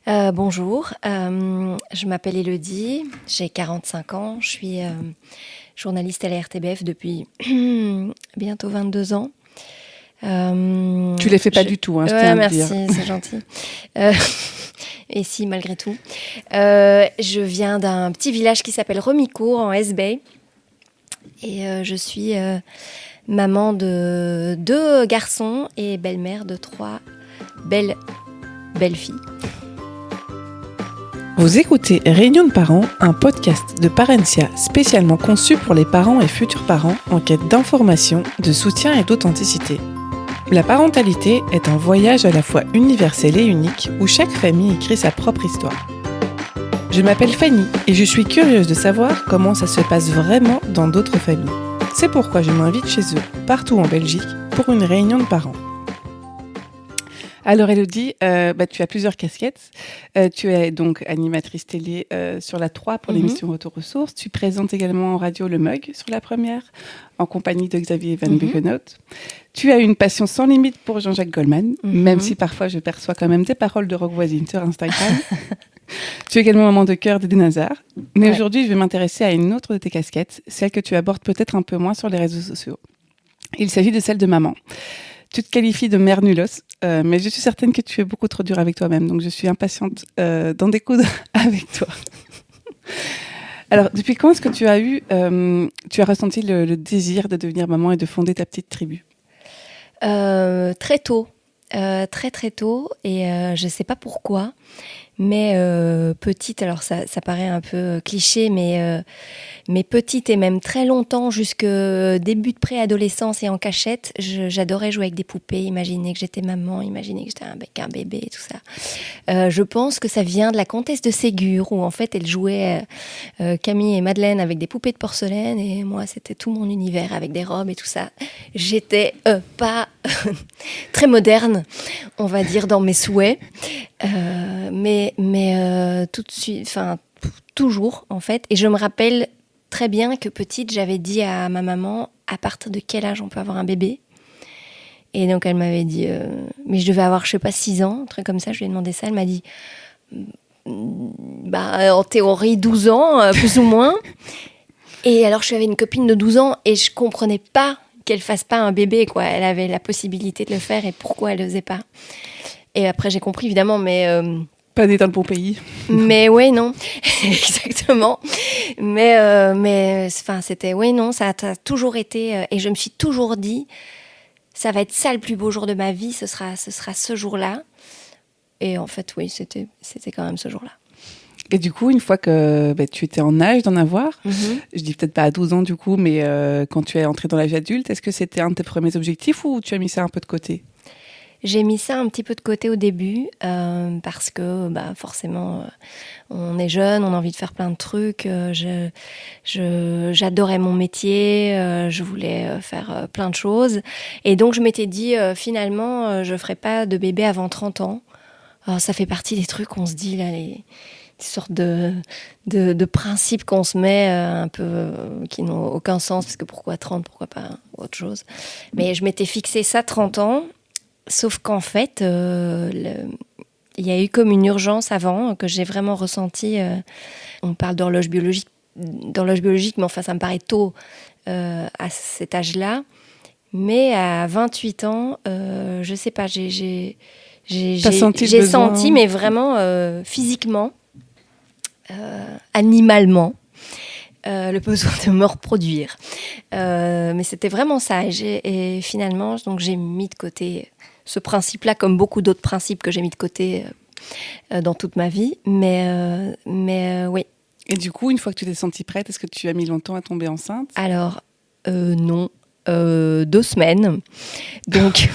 Bonjour, je m'appelle Élodie, j'ai 45 ans, je suis journaliste à la RTBF depuis bientôt 22 ans. Tu les fais pas du tout, je Ouais, tiens à le merci, dire. c'est gentil. Euh, Et si, malgré tout. Je viens d'un petit village qui s'appelle Romicourt, en Hesbaye. Et je suis maman de 2 garçons et belle-mère de 3 belles filles. Vous écoutez Réunion de parents, un podcast de Parentia spécialement conçu pour les parents et futurs parents en quête d'information, de soutien et d'authenticité. La parentalité est un voyage à la fois universel et unique où chaque famille écrit sa propre histoire. Je m'appelle Fanny et je suis curieuse de savoir comment ça se passe vraiment dans d'autres familles. C'est pourquoi je m'invite chez eux, partout en Belgique, pour une réunion de parents. Alors Élodie, tu as plusieurs casquettes. Tu es donc animatrice télé sur la 3 pour l'émission Retour aux sources. Tu présentes également en radio le Mug sur la première, en compagnie de Xavier Van Buggenhout. Tu as une passion sans limite pour Jean-Jacques Goldman, même si parfois je perçois quand même des paroles de rock voisine sur Instagram. Tu es également maman de cœur d'Eden Hazard. Mais aujourd'hui, je vais m'intéresser à une autre de tes casquettes, celle que tu abordes peut-être un peu moins sur les réseaux sociaux. Il s'agit de celle de maman. Tu te qualifies de mère nulos, mais je suis certaine que tu es beaucoup trop dure avec toi-même, donc je suis impatiente d'en découdre avec toi. Alors, depuis quand est-ce que tu as ressenti le désir de devenir maman et de fonder ta petite tribu ? Très tôt, très tôt, et je ne sais pas pourquoi, mais petite, alors ça paraît un peu cliché, mais petite et même très longtemps, jusque début de préadolescence et en cachette, j'adorais jouer avec des poupées, imaginer que j'étais maman, imaginer que j'étais avec un bébé et tout ça. Je pense que ça vient de la comtesse de Ségur, où en fait elle jouait Camille et Madeleine avec des poupées de porcelaine, et moi c'était tout mon univers avec des robes et tout ça. J'étais pas très moderne, on va dire, dans mes souhaits, mais tout de suite, enfin toujours en fait. Et je me rappelle très bien que petite, j'avais dit à ma maman à partir de quel âge on peut avoir un bébé. Et donc elle m'avait dit, mais je devais avoir, je sais pas, 6 ans, un truc comme ça. Je lui ai demandé ça, elle m'a dit, en théorie 12 ans, plus ou moins. Et alors je suis avec une copine de 12 ans et je comprenais pas qu'elle fasse pas un bébé, quoi. Elle avait la possibilité de le faire et pourquoi elle le faisait pas. Et après j'ai compris évidemment, mais pas né dans le bon pays. Mais ouais, non, exactement. Mais enfin, c'était ouais, non, ça a toujours été. Et je me suis toujours dit, ça va être ça le plus beau jour de ma vie. Ce sera ce jour-là. Et en fait, oui, c'était quand même ce jour-là. Et du coup, une fois que tu étais en âge d'en avoir, je dis peut-être pas à 12 ans du coup, mais quand tu es entrée dans l'âge adulte, est-ce que c'était un de tes premiers objectifs ou tu as mis ça un peu de côté ? J'ai mis ça un petit peu de côté au début parce que forcément, on est jeune, on a envie de faire plein de trucs. J'adorais mon métier, je voulais faire plein de choses. Et donc, je m'étais dit, finalement, je ne ferai pas de bébé avant 30 ans. Alors, ça fait partie des trucs qu'on se dit, là, des sortes de principes qu'on se met un peu qui n'ont aucun sens, parce que pourquoi 30, pourquoi pas autre chose. Mais je m'étais fixé ça 30 ans. Sauf qu'en fait, il y a eu comme une urgence avant que j'ai vraiment ressentie. On parle d'horloge biologique, mais enfin, ça me paraît tôt à cet âge-là. Mais à 28 ans, je sais pas, j'ai senti, mais vraiment physiquement, animalement, le besoin de me reproduire. Mais c'était vraiment ça. Et finalement, donc, j'ai mis de côté ce principe-là, comme beaucoup d'autres principes que j'ai mis de côté dans toute ma vie. Mais oui. Et du coup, une fois que tu t'es sentie prête, est-ce que tu as mis longtemps à tomber enceinte ? Alors, non. 2 semaines. Donc,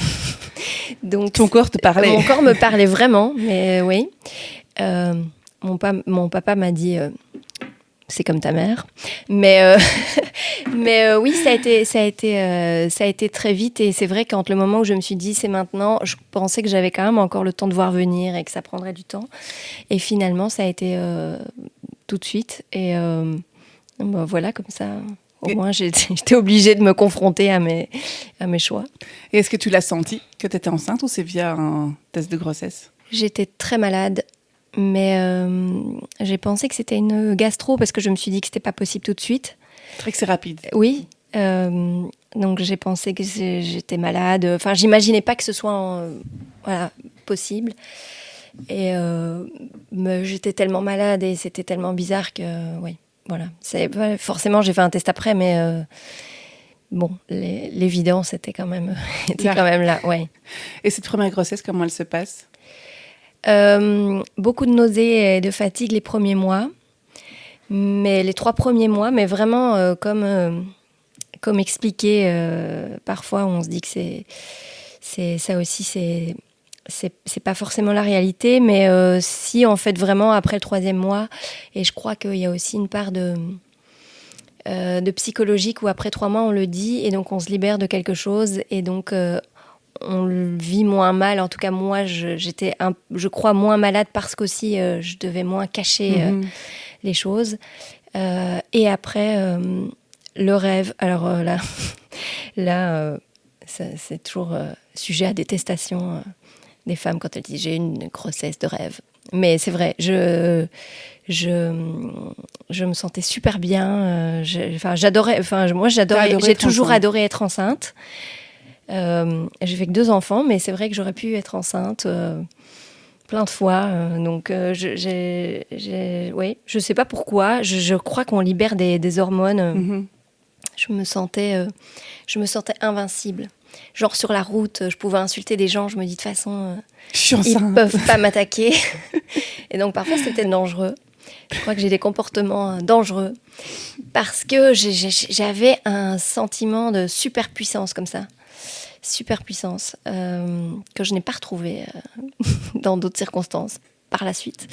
ton corps te parlait. Mon corps me parlait vraiment, mais oui. Mon papa m'a dit... c'est comme ta mère, mais oui, ça a été très vite. Et c'est vrai qu'entre le moment où je me suis dit c'est maintenant, je pensais que j'avais quand même encore le temps de voir venir et que ça prendrait du temps. Et finalement, ça a été tout de suite. Et voilà, comme ça, au moins j'étais obligée de me confronter à mes choix. Et est-ce que tu l'as senti que tu étais enceinte ou c'est via un test de grossesse ? J'étais très malade. Mais j'ai pensé que c'était une gastro parce que je me suis dit que c'était pas possible tout de suite. C'est vrai que c'est rapide. Oui. Donc j'ai pensé que j'étais malade. Enfin, j'imaginais pas que ce soit voilà, possible. Et mais j'étais tellement malade et c'était tellement bizarre que, oui, voilà. Forcément, j'ai fait un test après, mais bon, l'évidence était quand même, était quand même là. Ouais. Et cette première grossesse, comment elle se passe? Beaucoup de nausées et de fatigue les premiers mois, mais les 3 premiers mois, mais vraiment comme expliqué, parfois on se dit que c'est ça aussi, c'est pas forcément la réalité, mais si en fait vraiment après le 3e mois, et je crois qu'il y a aussi une part de psychologique où après 3 mois on le dit et donc on se libère de quelque chose et donc on le vit moins mal. En tout cas, moi, je crois, moins malade parce qu'aussi, je devais moins cacher les choses. Et après, le rêve. Alors là c'est toujours sujet à détestation des femmes quand elles disent « j'ai une grossesse de rêve ». Mais c'est vrai, je me sentais super bien. J'adorais. Moi, j'ai toujours adoré être enceinte. J'ai fait que 2 enfants, mais c'est vrai que j'aurais pu être enceinte plein de fois. Donc, oui, je sais pas pourquoi. Je crois qu'on libère des hormones. Je me sentais invincible. Genre sur la route, je pouvais insulter des gens. Je me dis de toute façon, ils peuvent pas m'attaquer. Et donc parfois c'était dangereux. Je crois que j'ai des comportements dangereux parce que j'avais un sentiment de superpuissance comme ça. Superpuissance que je n'ai pas retrouvée dans d'autres circonstances par la suite.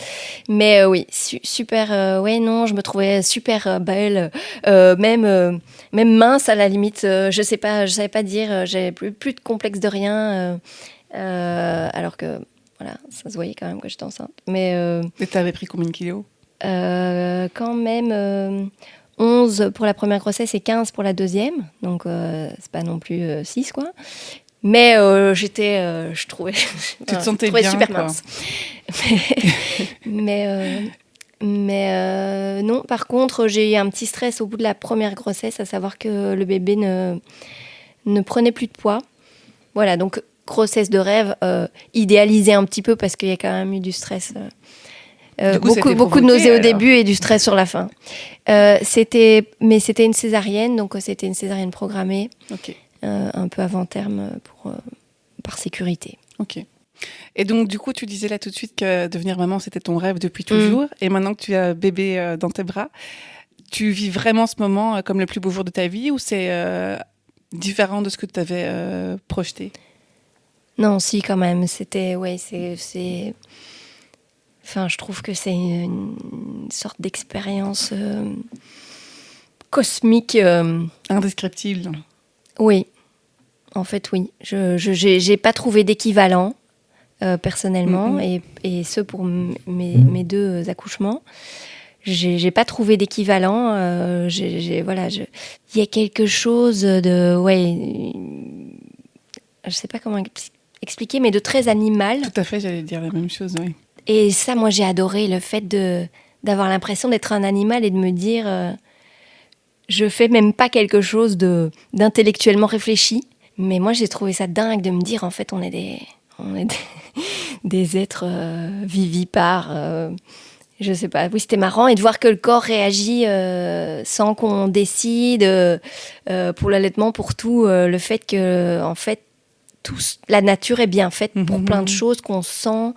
Mais oui, super. Ouais, non, je me trouvais super belle, même mince à la limite. Je savais pas dire. J'avais plus de complexe de rien. Alors que voilà, ça se voyait quand même que j'étais enceinte. Mais et t'avais pris combien de kilos? Quand même 11 pour la première grossesse et 15 pour la deuxième. Donc, c'est pas non plus 6, quoi. Mais je trouvais... Tu te sentais bien, super quoi. mince. mais non, par contre, j'ai eu un petit stress au bout de la première grossesse, à savoir que le bébé ne prenait plus de poids. Voilà, donc grossesse de rêve, idéalisée un petit peu parce qu'il y a quand même eu du stress... beaucoup de nausées au début et du stress sur la fin. C'était une césarienne, donc c'était une césarienne programmée, un peu avant terme par sécurité. Ok. Et donc, du coup, tu disais là tout de suite que devenir maman, c'était ton rêve depuis toujours. Et maintenant que tu as bébé dans tes bras, tu vis vraiment ce moment comme le plus beau jour de ta vie ou c'est différent de ce que tu avais projeté? Non, si, quand même. C'était, Enfin, je trouve que c'est une sorte d'expérience cosmique. Indescriptible. Oui, en fait, oui. J'ai pas trouvé d'équivalent personnellement, et ce pour mes 2 accouchements. J'ai pas trouvé d'équivalent. Il y a quelque chose de, je sais pas comment expliquer, mais de très animal. Tout à fait, j'allais dire la même chose, oui. Et ça, moi, j'ai adoré le fait d'avoir l'impression d'être un animal et de me dire, je fais même pas quelque chose d'intellectuellement réfléchi. Mais moi, j'ai trouvé ça dingue de me dire, en fait, on est des êtres vivipares. Je sais pas. Oui, c'était marrant. Et de voir que le corps réagit sans qu'on décide pour l'allaitement, pour tout. Le fait que, en fait, la nature est bien faite pour plein de choses qu'on sent,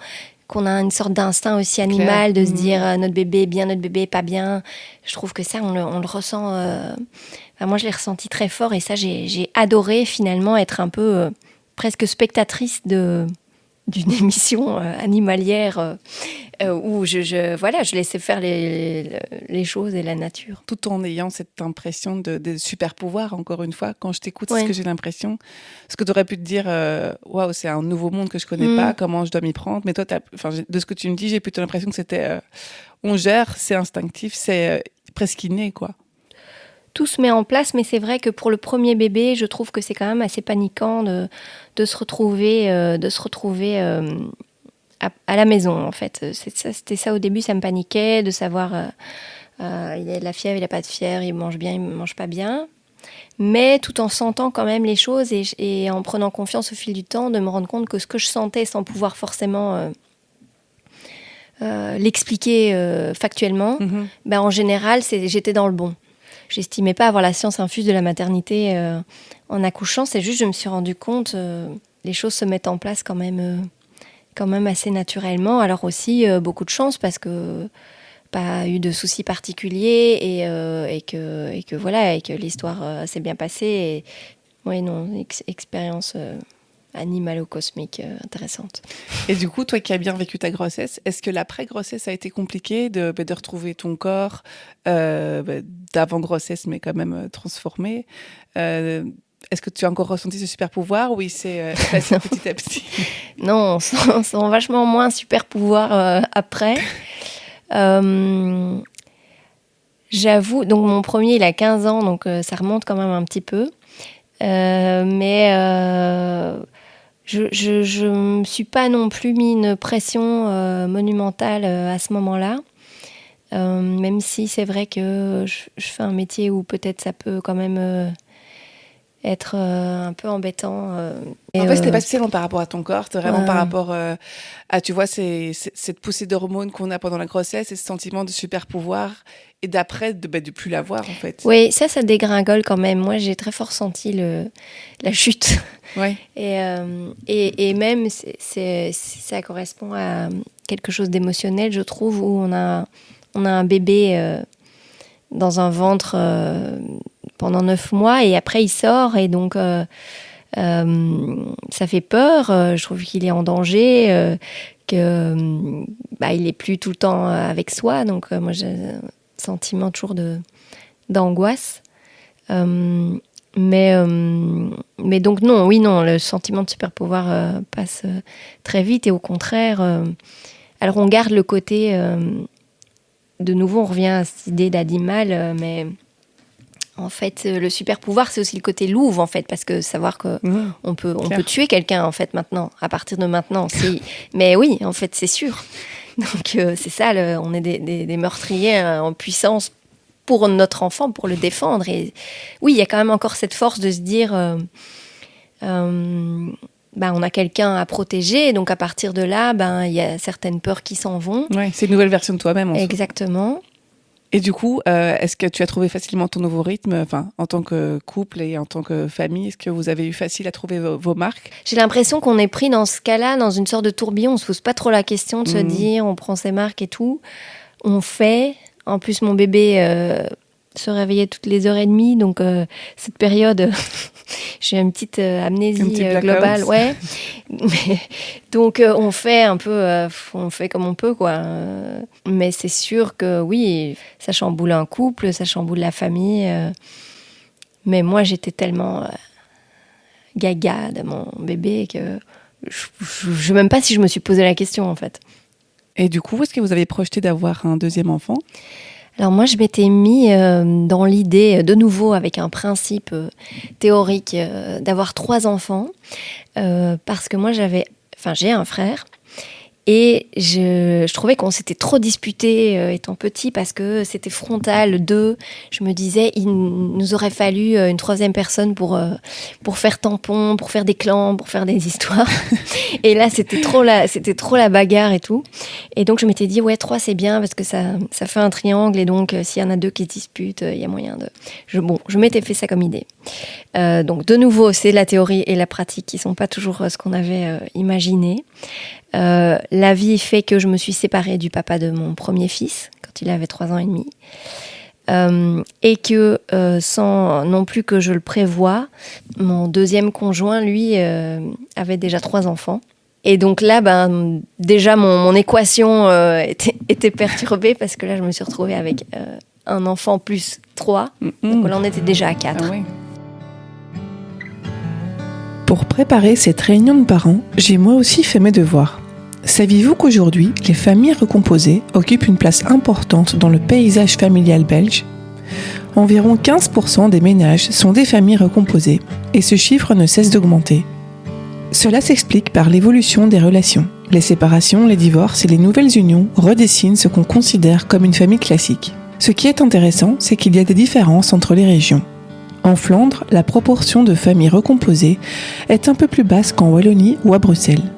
qu'on a une sorte d'instinct aussi animal de se dire notre bébé est bien, notre bébé est pas bien. Je trouve que ça, on le ressent. Moi, je l'ai ressenti très fort et ça, j'ai adoré finalement être un peu presque spectatrice d'une émission animalière où je laissais faire les choses et la nature. Tout en ayant cette impression de super pouvoir, encore une fois, quand je t'écoute, c'est ce que j'ai l'impression. Ce que tu aurais pu te dire, waouh, c'est un nouveau monde que je connais pas, comment je dois m'y prendre. Mais toi, de ce que tu me dis, j'ai plutôt l'impression que c'était on gère, c'est instinctif, c'est presque inné, quoi. Tout se met en place, mais c'est vrai que pour le premier bébé, je trouve que c'est quand même assez paniquant de se retrouver à la maison, en fait. C'était ça au début, ça me paniquait de savoir il a de la fièvre, il n'a pas de fièvre, il mange bien, il ne mange pas bien. Mais tout en sentant quand même les choses et en prenant confiance au fil du temps, de me rendre compte que ce que je sentais sans pouvoir forcément l'expliquer factuellement, en général, j'étais dans le bon. J'estimais pas avoir la science infuse de la maternité en accouchant, c'est juste je me suis rendu compte les choses se mettent en place quand même assez naturellement. Alors aussi beaucoup de chance parce que pas eu de soucis particuliers et que l'histoire s'est bien passée. Expérience animalo-cosmique intéressante. Et du coup, toi qui as bien vécu ta grossesse, est-ce que l'après-grossesse a été compliqué de retrouver ton corps d'avant-grossesse, mais quand même transformé Est-ce que tu as encore ressenti ce super pouvoir ou il s'est passé petit à petit? Non, on sent vachement moins super pouvoir après. J'avoue, donc mon premier, il a 15 ans, donc ça remonte quand même un petit peu. Mais je me suis pas non plus mis une pression monumentale à ce moment-là. Même si c'est vrai que je fais un métier où peut-être ça peut quand même être un peu embêtant. En fait, c'était pas spécialement par rapport à ton corps, c'était vraiment par rapport à, tu vois, cette poussée d'hormones qu'on a pendant la grossesse et ce sentiment de super pouvoir et d'après, de plus l'avoir, en fait. Oui, ça dégringole quand même. Moi, j'ai très fort senti la chute. Ouais. Et même, ça correspond à quelque chose d'émotionnel, je trouve, où on a un bébé dans un ventre pendant 9 mois et après il sort et donc ça fait peur. Je trouve qu'il est en danger, il est plus tout le temps avec soi. Donc moi j'ai un sentiment toujours d'angoisse. Mais donc non, le sentiment de super pouvoir passe très vite et au contraire. Alors on garde le côté de nouveau, on revient à cette idée d'animal, mais en fait, le super pouvoir, c'est aussi le côté louve, en fait, parce que savoir que on peut tuer quelqu'un, en fait, maintenant, à partir de maintenant. Mais oui, en fait, c'est sûr. Donc, c'est ça, on est des meurtriers en puissance pour notre enfant, pour le défendre. Et oui, il y a quand même encore cette force de se dire... on a quelqu'un à protéger, donc à partir de là, il y a certaines peurs qui s'en vont. Ouais, c'est une nouvelle version de toi-même. Exactement. Et du coup, est-ce que tu as trouvé facilement ton nouveau rythme, en tant que couple et en tant que famille? Est-ce que vous avez eu facile à trouver vos marques? J'ai l'impression qu'on est pris dans ce cas-là, dans une sorte de tourbillon. On se pose pas trop la question de se dire, on prend ses marques et tout. On fait. En plus, mon bébé se réveillait toutes les 1h30, donc cette période... J'ai une petite amnésie globale, ouais. Donc on fait un peu, on fait comme on peut, quoi. Mais c'est sûr que oui, ça chamboule un couple, ça chamboule la famille. Mais moi, j'étais tellement gaga de mon bébé que je ne sais même pas si je me suis posé la question, en fait. Et du coup, est-ce que vous avez projeté d'avoir un deuxième enfant ? Alors moi, je m'étais mis dans l'idée, de nouveau avec un principe théorique, d'avoir 3 enfants, parce que moi j'ai un frère, et je trouvais qu'on s'était trop disputé étant petit, parce que c'était frontal, 2. Je me disais, il nous aurait fallu une 3e personne pour faire tampon, pour faire des clans, pour faire des histoires. Et là, c'était trop la bagarre et tout. Et donc, je m'étais dit, 3, c'est bien, parce que ça fait un triangle. Et donc, s'il y en a 2 qui se disputent, il y a moyen de... Je m'étais fait ça comme idée. Donc, de nouveau, c'est la théorie et la pratique qui ne sont pas toujours ce qu'on avait imaginé. La vie fait que je me suis séparée du papa de mon premier fils, quand il avait 3 ans et demi. Et que, sans non plus que je le prévoie, mon 2e conjoint, lui, avait déjà 3 enfants. Et donc là, déjà, mon équation était perturbée, parce que là, je me suis retrouvée avec un enfant plus 3. Donc là, on était déjà à 4. Ah oui. Pour préparer cette réunion de parents, j'ai moi aussi fait mes devoirs. Saviez-vous qu'aujourd'hui, les familles recomposées occupent une place importante dans le paysage familial belge ? Environ 15% des ménages sont des familles recomposées, et ce chiffre ne cesse d'augmenter. Cela s'explique par l'évolution des relations. Les séparations, les divorces et les nouvelles unions redessinent ce qu'on considère comme une famille classique. Ce qui est intéressant, c'est qu'il y a des différences entre les régions. En Flandre, la proportion de familles recomposées est un peu plus basse qu'en Wallonie ou à Bruxelles.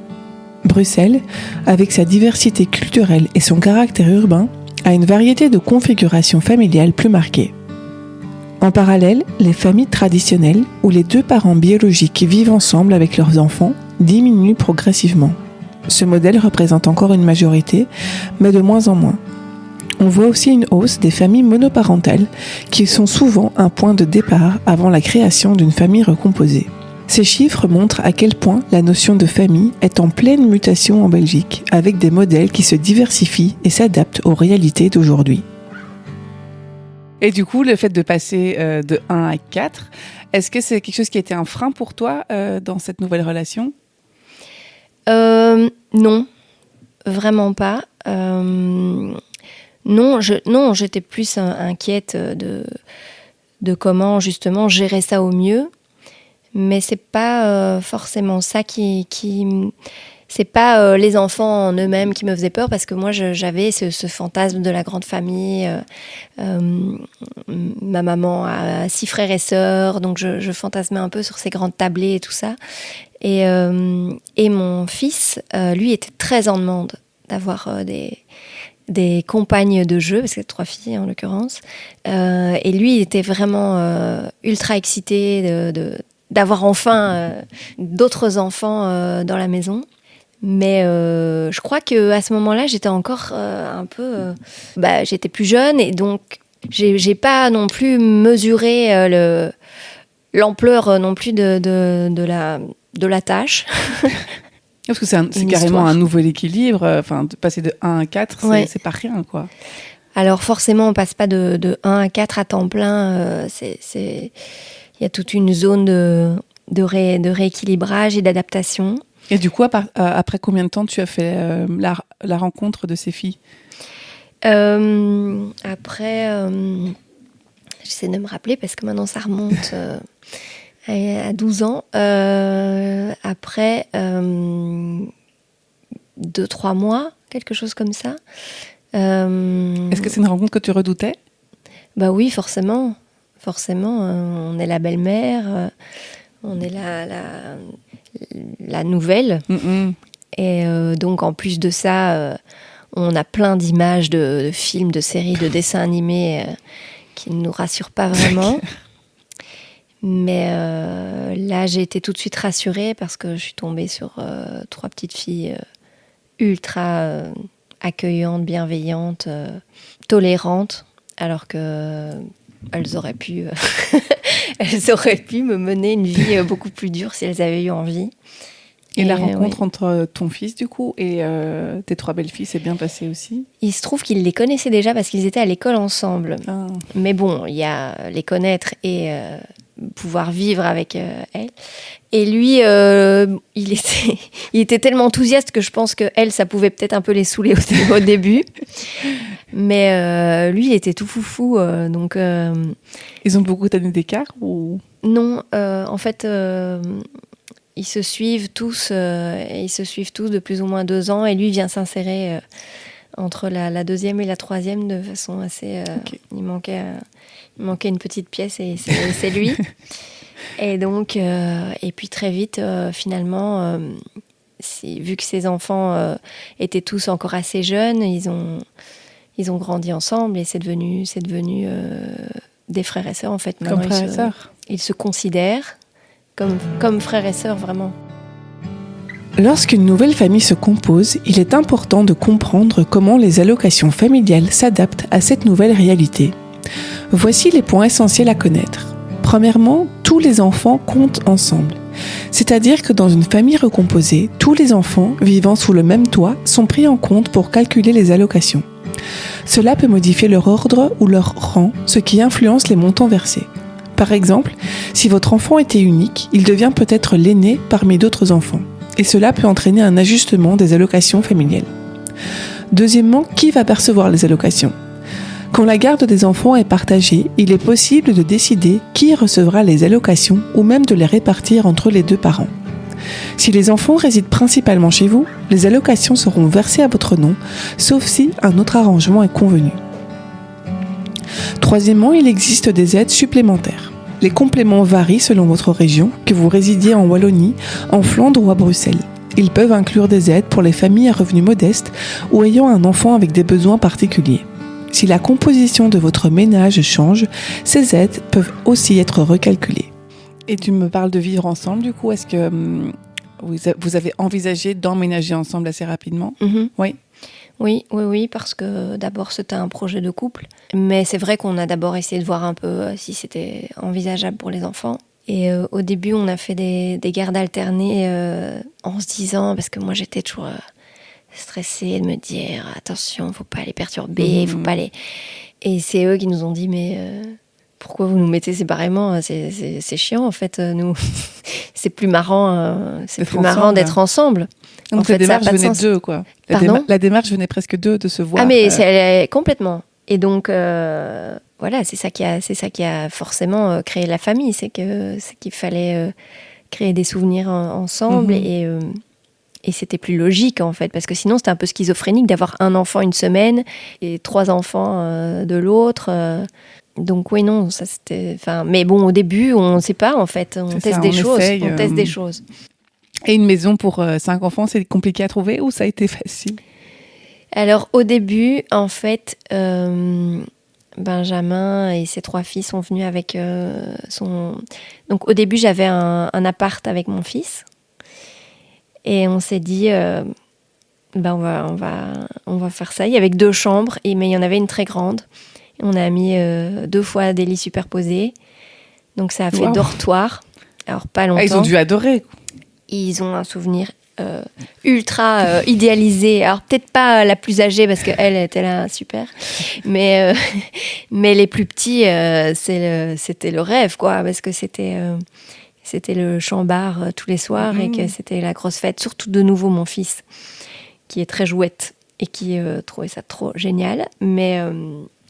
Bruxelles, avec sa diversité culturelle et son caractère urbain, a une variété de configurations familiales plus marquées. En parallèle, les familles traditionnelles, où les deux parents biologiques vivent ensemble avec leurs enfants, diminuent progressivement. Ce modèle représente encore une majorité, mais de moins en moins. On voit aussi une hausse des familles monoparentales, qui sont souvent un point de départ avant la création d'une famille recomposée. Ces chiffres montrent à quel point la notion de famille est en pleine mutation en Belgique, avec des modèles qui se diversifient et s'adaptent aux réalités d'aujourd'hui. Et du coup, le fait de passer de 1 à 4, est-ce que c'est quelque chose qui a été un frein pour toi dans cette nouvelle relation ? Non, vraiment pas. Non, j'étais plus inquiète de comment justement gérer ça au mieux. Mais c'est pas forcément ça c'est pas les enfants en eux-mêmes qui me faisaient peur, parce que moi j'avais ce fantasme de la grande famille. Ma maman a 6 frères et sœurs, donc je fantasmais un peu sur ces grandes tablées et tout ça. Et mon fils, lui, était très en demande d'avoir des compagnes de jeu, parce qu'il y a 3 filles en l'occurrence. Et lui, il était vraiment ultra excité d'avoir enfin d'autres enfants dans la maison. Mais je crois qu'à ce moment-là, j'étais encore un peu... j'étais plus jeune, et donc j'ai pas non plus mesuré l'ampleur non plus de la tâche. Parce que c'est carrément un nouvel équilibre. De passer de 1 à 4, c'est pas rien, quoi. Alors forcément, on passe pas de 1 à 4 à temps plein. Il y a toute une zone de rééquilibrage et d'adaptation. Et du coup, après combien de temps tu as fait la rencontre de ces filles ? Après, j'essaie de me rappeler, parce que maintenant ça remonte à 12 ans. Après 2-3 mois, quelque chose comme ça. Est-ce que c'est une rencontre que tu redoutais ? Bah oui, forcément. Forcément, on est la belle-mère, on est la nouvelle. Et donc, en plus de ça, on a plein d'images de films, de séries, de dessins animés qui ne nous rassurent pas vraiment. Mais là, j'ai été tout de suite rassurée, parce que je suis tombée sur 3 petites filles ultra accueillantes, bienveillantes, tolérantes, alors que elles auraient pu me mener une vie beaucoup plus dure si elles avaient eu envie. Et la rencontre entre ton fils, du coup, et tes 3 belles-filles s'est bien passée aussi ? Il se trouve qu'ils les connaissaient déjà, parce qu'ils étaient à l'école ensemble. Ah. Mais bon, il y a les connaître et pouvoir vivre avec elles. Et lui, il était tellement enthousiaste que je pense que elle, ça pouvait peut-être un peu les saouler au début. Mais lui, il était tout foufou. Donc, ils ont beaucoup d'années d'écart ou... Non, en fait, ils se suivent tous de plus ou moins 2 ans. Et lui vient s'insérer entre la 2e et la 3e de façon assez... Okay. Il manquait une petite pièce, et c'est lui. Et donc, et puis très vite, finalement, vu que ses enfants étaient tous encore assez jeunes, ils ont grandi ensemble, et c'est devenu des frères et sœurs, en fait. Comme frères et sœurs. Ils se considèrent comme frères et sœurs, vraiment. Lorsqu'une nouvelle famille se compose, il est important de comprendre comment les allocations familiales s'adaptent à cette nouvelle réalité. Voici les points essentiels à connaître. Premièrement, tous les enfants comptent ensemble. C'est-à-dire que dans une famille recomposée, tous les enfants vivant sous le même toit sont pris en compte pour calculer les allocations. Cela peut modifier leur ordre ou leur rang, ce qui influence les montants versés. Par exemple, si votre enfant était unique, il devient peut-être l'aîné parmi d'autres enfants. Et cela peut entraîner un ajustement des allocations familiales. Deuxièmement, qui va percevoir les allocations ? Quand la garde des enfants est partagée, il est possible de décider qui recevra les allocations ou même de les répartir entre les 2 parents. Si les enfants résident principalement chez vous, les allocations seront versées à votre nom, sauf si un autre arrangement est convenu. Troisièmement, il existe des aides supplémentaires. Les compléments varient selon votre région, que vous résidiez en Wallonie, en Flandre ou à Bruxelles. Ils peuvent inclure des aides pour les familles à revenus modestes ou ayant un enfant avec des besoins particuliers. Si la composition de votre ménage change, ces aides peuvent aussi être recalculées. Et tu me parles de vivre ensemble, du coup, est-ce que vous avez envisagé d'emménager ensemble assez rapidement ? Oui. Oui, parce que d'abord c'était un projet de couple, mais c'est vrai qu'on a d'abord essayé de voir un peu si c'était envisageable pour les enfants. Et au début, on a fait des gardes alternées en se disant, parce que moi j'étais toujours stressée de me dire attention, faut pas les perturber, faut pas les. Et c'est eux qui nous ont dit mais pourquoi vous nous mettez séparément ? C'est chiant en fait. Nous, c'est plus marrant, d'être ensemble. Donc en fait, la démarche ça a pas de venait sens. d'eux, quoi. La démarche venait presque d'eux, de se voir. Ah mais c'est complètement. Et donc voilà, c'est ça qui a forcément créé la famille, c'est qu'il fallait créer des souvenirs ensemble et c'était plus logique en fait, parce que sinon c'était un peu schizophrénique d'avoir un enfant une semaine et 3 enfants de l'autre. Donc oui, non, ça c'était. Mais bon, au début, on ne sait pas en fait, on teste des choses. Et une maison pour 5 enfants, c'est compliqué à trouver ou ça a été facile ? Alors au début, en fait, Benjamin et ses 3 filles sont venus avec son... Donc au début, j'avais un appart avec mon fils. Et on s'est dit, on va faire ça. Il y avait 2 chambres, mais il y en avait une très grande. Et on a mis 2 fois des lits superposés. Donc ça a fait dortoir. Alors pas longtemps. Ils ont dû adorer. Ils ont un souvenir ultra idéalisé. Alors peut-être pas la plus âgée parce qu'elle était là super, mais les plus petits, c'était le rêve quoi, parce que c'était le chambard tous les soirs et que c'était la grosse fête. Surtout de nouveau mon fils, qui est très jouette et qui trouvait ça trop génial. Mais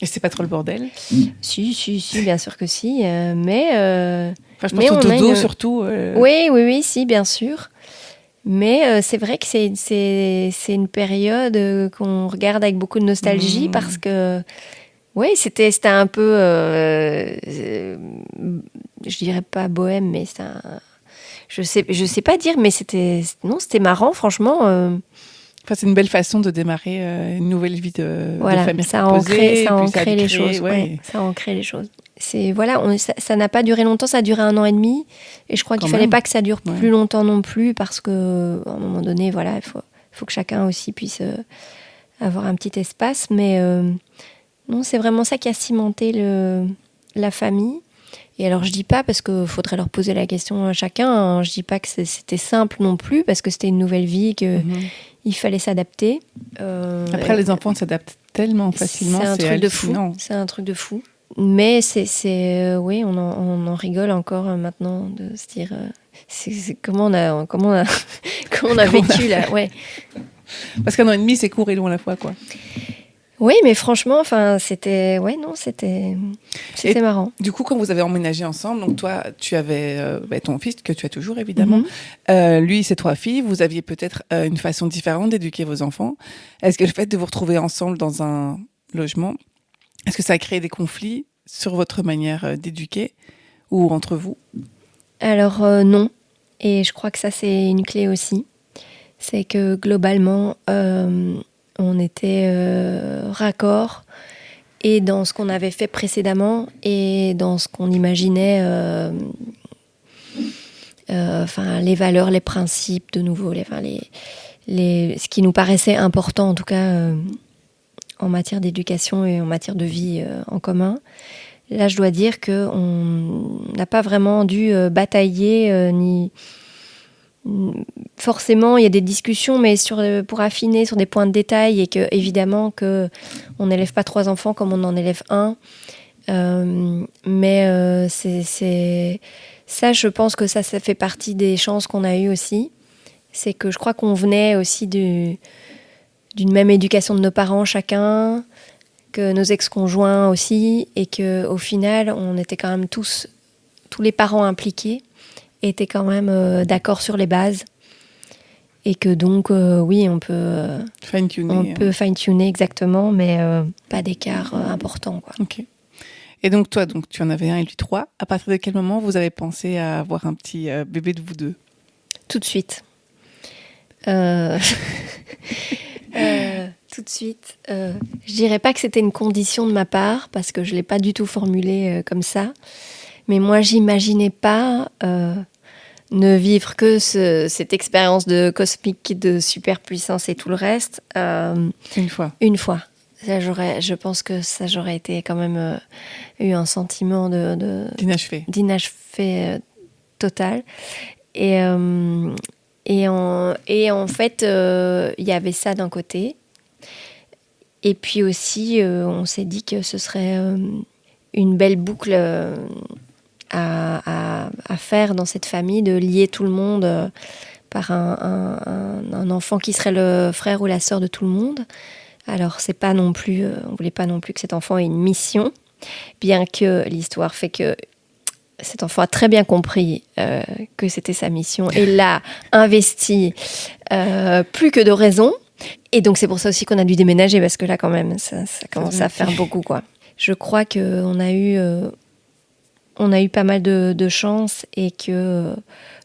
et c'est pas trop le bordel ? Si, bien sûr que si. Mais je pense au dodo surtout. Oui, si, bien sûr. Mais c'est vrai que c'est une période qu'on regarde avec beaucoup de nostalgie parce que, oui, c'était un peu, je dirais pas bohème, mais je sais pas dire, mais c'était marrant, franchement. Enfin, c'est une belle façon de démarrer une nouvelle vie de famille. Ça a ancré les choses. Ouais. Ça a ancré les choses. Ça n'a pas duré longtemps, ça a duré 1 an et demi. Et je crois qu'il ne fallait pas que ça dure plus longtemps non plus, parce qu'à un moment donné, voilà, il faut que chacun aussi puisse avoir un petit espace. Mais non, c'est vraiment ça qui a cimenté la famille. Et alors, je dis pas, parce qu'il faudrait leur poser la question à chacun, hein, je dis pas que c'était simple non plus, parce que c'était une nouvelle vie, qu'il fallait s'adapter. Après, les enfants s'adaptent tellement facilement, c'est hallucinant. C'est un truc de fou. Mais oui, on en rigole encore maintenant de se dire comment on a vécu là, ouais. Parce qu'1 an et demi, c'est court et long à la fois, quoi. Oui, mais franchement, c'était marrant. Du coup, quand vous avez emménagé ensemble, donc toi, tu avais ton fils que tu as toujours évidemment, lui, ses 3 filles. Vous aviez peut-être une façon différente d'éduquer vos enfants. Est-ce que le fait de vous retrouver ensemble dans un logement, est-ce que ça a créé des conflits sur votre manière d'éduquer ou entre vous ? Alors non, et je crois que ça c'est une clé aussi. C'est que globalement, on était raccord et dans ce qu'on avait fait précédemment et dans ce qu'on imaginait, les valeurs, les principes, de nouveau, ce qui nous paraissait important en tout cas en matière d'éducation et en matière de vie en commun. Là, je dois dire qu'on n'a pas vraiment dû batailler ni... Forcément, il y a des discussions, mais pour affiner sur des points de détail et que évidemment que on n'élève pas 3 enfants comme on en élève 1. C'est ça, je pense que ça fait partie des chances qu'on a eues aussi. C'est que je crois qu'on venait aussi d'une même éducation de nos parents chacun, que nos ex-conjoints aussi, et que au final, on était quand même tous les parents impliqués. étaient quand même d'accord sur les bases. Et que donc, oui, on peut fine-tuner exactement, mais pas d'écart important, quoi. Ok. Et donc, toi, tu en avais un et lui 3. À partir de quel moment vous avez pensé à avoir un petit bébé de vous deux ? Tout de suite. Tout de suite. Je dirais pas que c'était une condition de ma part, parce que je l'ai pas du tout formulé comme ça. Mais moi, j'imaginais pas ne vivre que cette expérience de cosmique, de superpuissance et tout le reste. Une fois. Une fois. Ça, je pense que ça, j'aurais été quand même eu un sentiment d'inachevé total. Et en fait, il y avait ça d'un côté. Et puis aussi, on s'est dit que ce serait une belle boucle à faire dans cette famille, de lier tout le monde par un enfant qui serait le frère ou la sœur de tout le monde. Alors, c'est pas non plus, on voulait pas non plus que cet enfant ait une mission, bien que l'histoire fait que cet enfant a très bien compris que c'était sa mission et l'a investi plus que de raison. Et donc, c'est pour ça aussi qu'on a dû déménager, parce que là, quand même, ça commence à faire beaucoup, quoi. Je crois qu'on a eu pas mal de chance, et que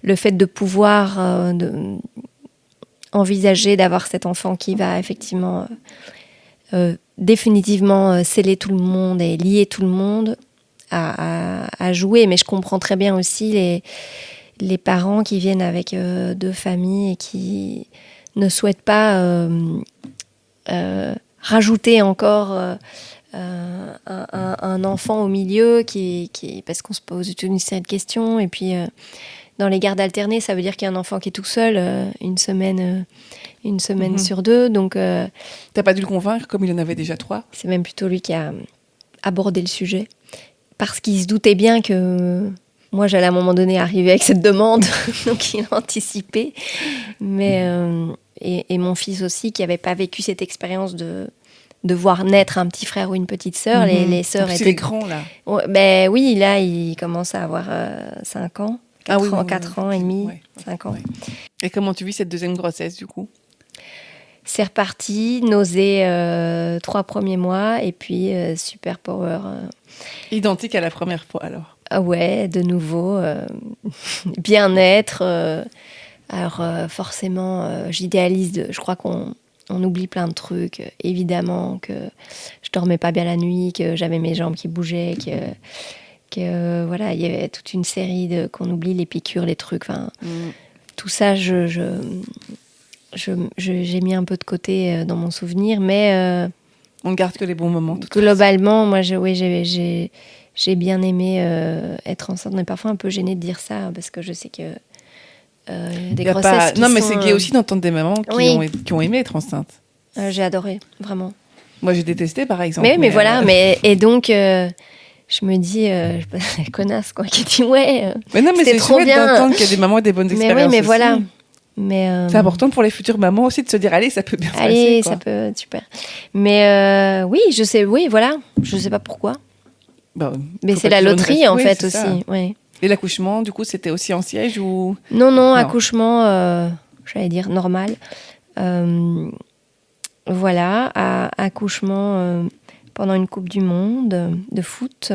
le fait de pouvoir envisager d'avoir cet enfant qui va effectivement définitivement sceller tout le monde et lier tout le monde à jouer. Mais je comprends très bien aussi les parents qui viennent avec deux familles et qui ne souhaitent pas rajouter encore un enfant au milieu parce qu'on se pose toute une série de questions. Et puis dans les gardes alternées, ça veut dire qu'il y a un enfant qui est tout seul une semaine sur deux. Donc t'as pas dû le convaincre, comme il en avait déjà 3? C'est même plutôt lui qui a abordé le sujet, parce qu'il se doutait bien que moi j'allais à un moment donné arriver avec cette demande. Donc il a anticipé. Mais et mon fils aussi, qui avait pas vécu cette expérience de voir naître un petit frère ou une petite sœur. Les sœurs étaient grands, là. Ouais, ben oui, là il commence à avoir 5 ans. 4 ans et demi, 5 ans. Ouais. Et comment tu vis cette deuxième grossesse, du coup? C'est reparti, nausée 3 premiers mois, et puis super power. Identique à la première fois, alors? Ah ouais, de nouveau, bien-être. Alors forcément, j'idéalise, je crois qu'on oublie plein de trucs. Évidemment que je dormais pas bien la nuit, que j'avais mes jambes qui bougeaient, que voilà, il y avait toute une série qu'on oublie, les piqûres, les trucs. Tout ça, j'ai mis un peu de côté dans mon souvenir, mais on garde que les bons moments. Globalement, moi, j'ai bien aimé être enceinte. On est parfois un peu gêné de dire ça, parce que je sais que des grossesses qui non, mais sont, c'est gay aussi d'entendre des mamans qui ont aimé être enceintes. J'ai adoré, vraiment. Moi, j'ai détesté, par exemple. Mais voilà, et donc je me dis, connasse, quoi, qui dit ouais. Mais non, mais c'est trop chouette bien d'entendre qu'il y a des mamans et des bonnes expériences. Mais oui, mais aussi. voilà. C'est important pour les futures mamans aussi de se dire, allez, ça peut bien se passer. Allez, ça peut être super. Mais oui, je sais, voilà. Je sais pas pourquoi. Mais c'est la loterie, en fait, aussi. Ouais. Et l'accouchement, du coup, c'était aussi en siège ou... Non, accouchement, j'allais dire normal. Voilà, accouchement pendant une Coupe du Monde de foot.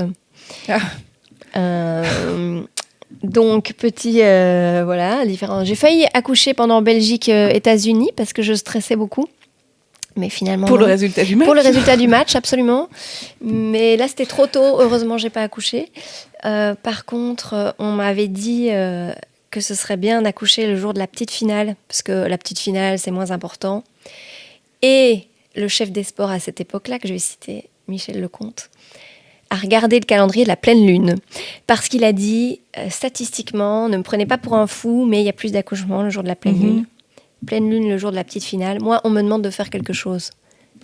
Donc, petit, voilà, différent. J'ai failli accoucher pendant Belgique-États-Unis parce que je stressais beaucoup. Mais finalement... Pour le résultat du match? Pour le résultat du match, absolument. Mais là, c'était trop tôt. Heureusement, j'ai pas accouché. Par contre, on m'avait dit que ce serait bien d'accoucher le jour de la petite finale, parce que la petite finale, c'est moins important. Et le chef des sports à cette époque-là, que je vais citer, Michel Lecomte, a regardé le calendrier de la pleine lune. Parce qu'il a dit, statistiquement, ne me prenez pas pour un fou, mais il y a plus d'accouchements le jour de la pleine lune. Pleine lune, le jour de la petite finale. Moi, on me demande de faire quelque chose.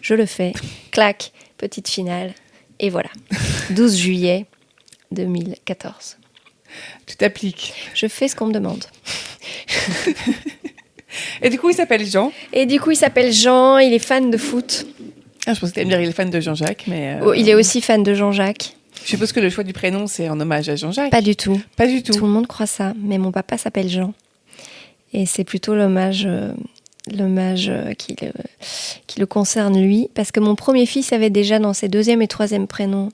Je le fais. Clac, petite finale. Et voilà. 12 juillet 2014. Tu t'appliques. Je fais ce qu'on me demande. Et du coup, il s'appelle Jean. Il est fan de foot. Je pensais que tu allais me dire il est fan de Jean-Jacques, mais... Il est aussi fan de Jean-Jacques. Je suppose que le choix du prénom, c'est en hommage à Jean-Jacques. Pas du tout. Pas du tout. Tout le monde croit ça, mais mon papa s'appelle Jean. Et c'est plutôt l'hommage qui le concerne lui, parce que mon premier fils avait déjà dans ses deuxième et troisième prénoms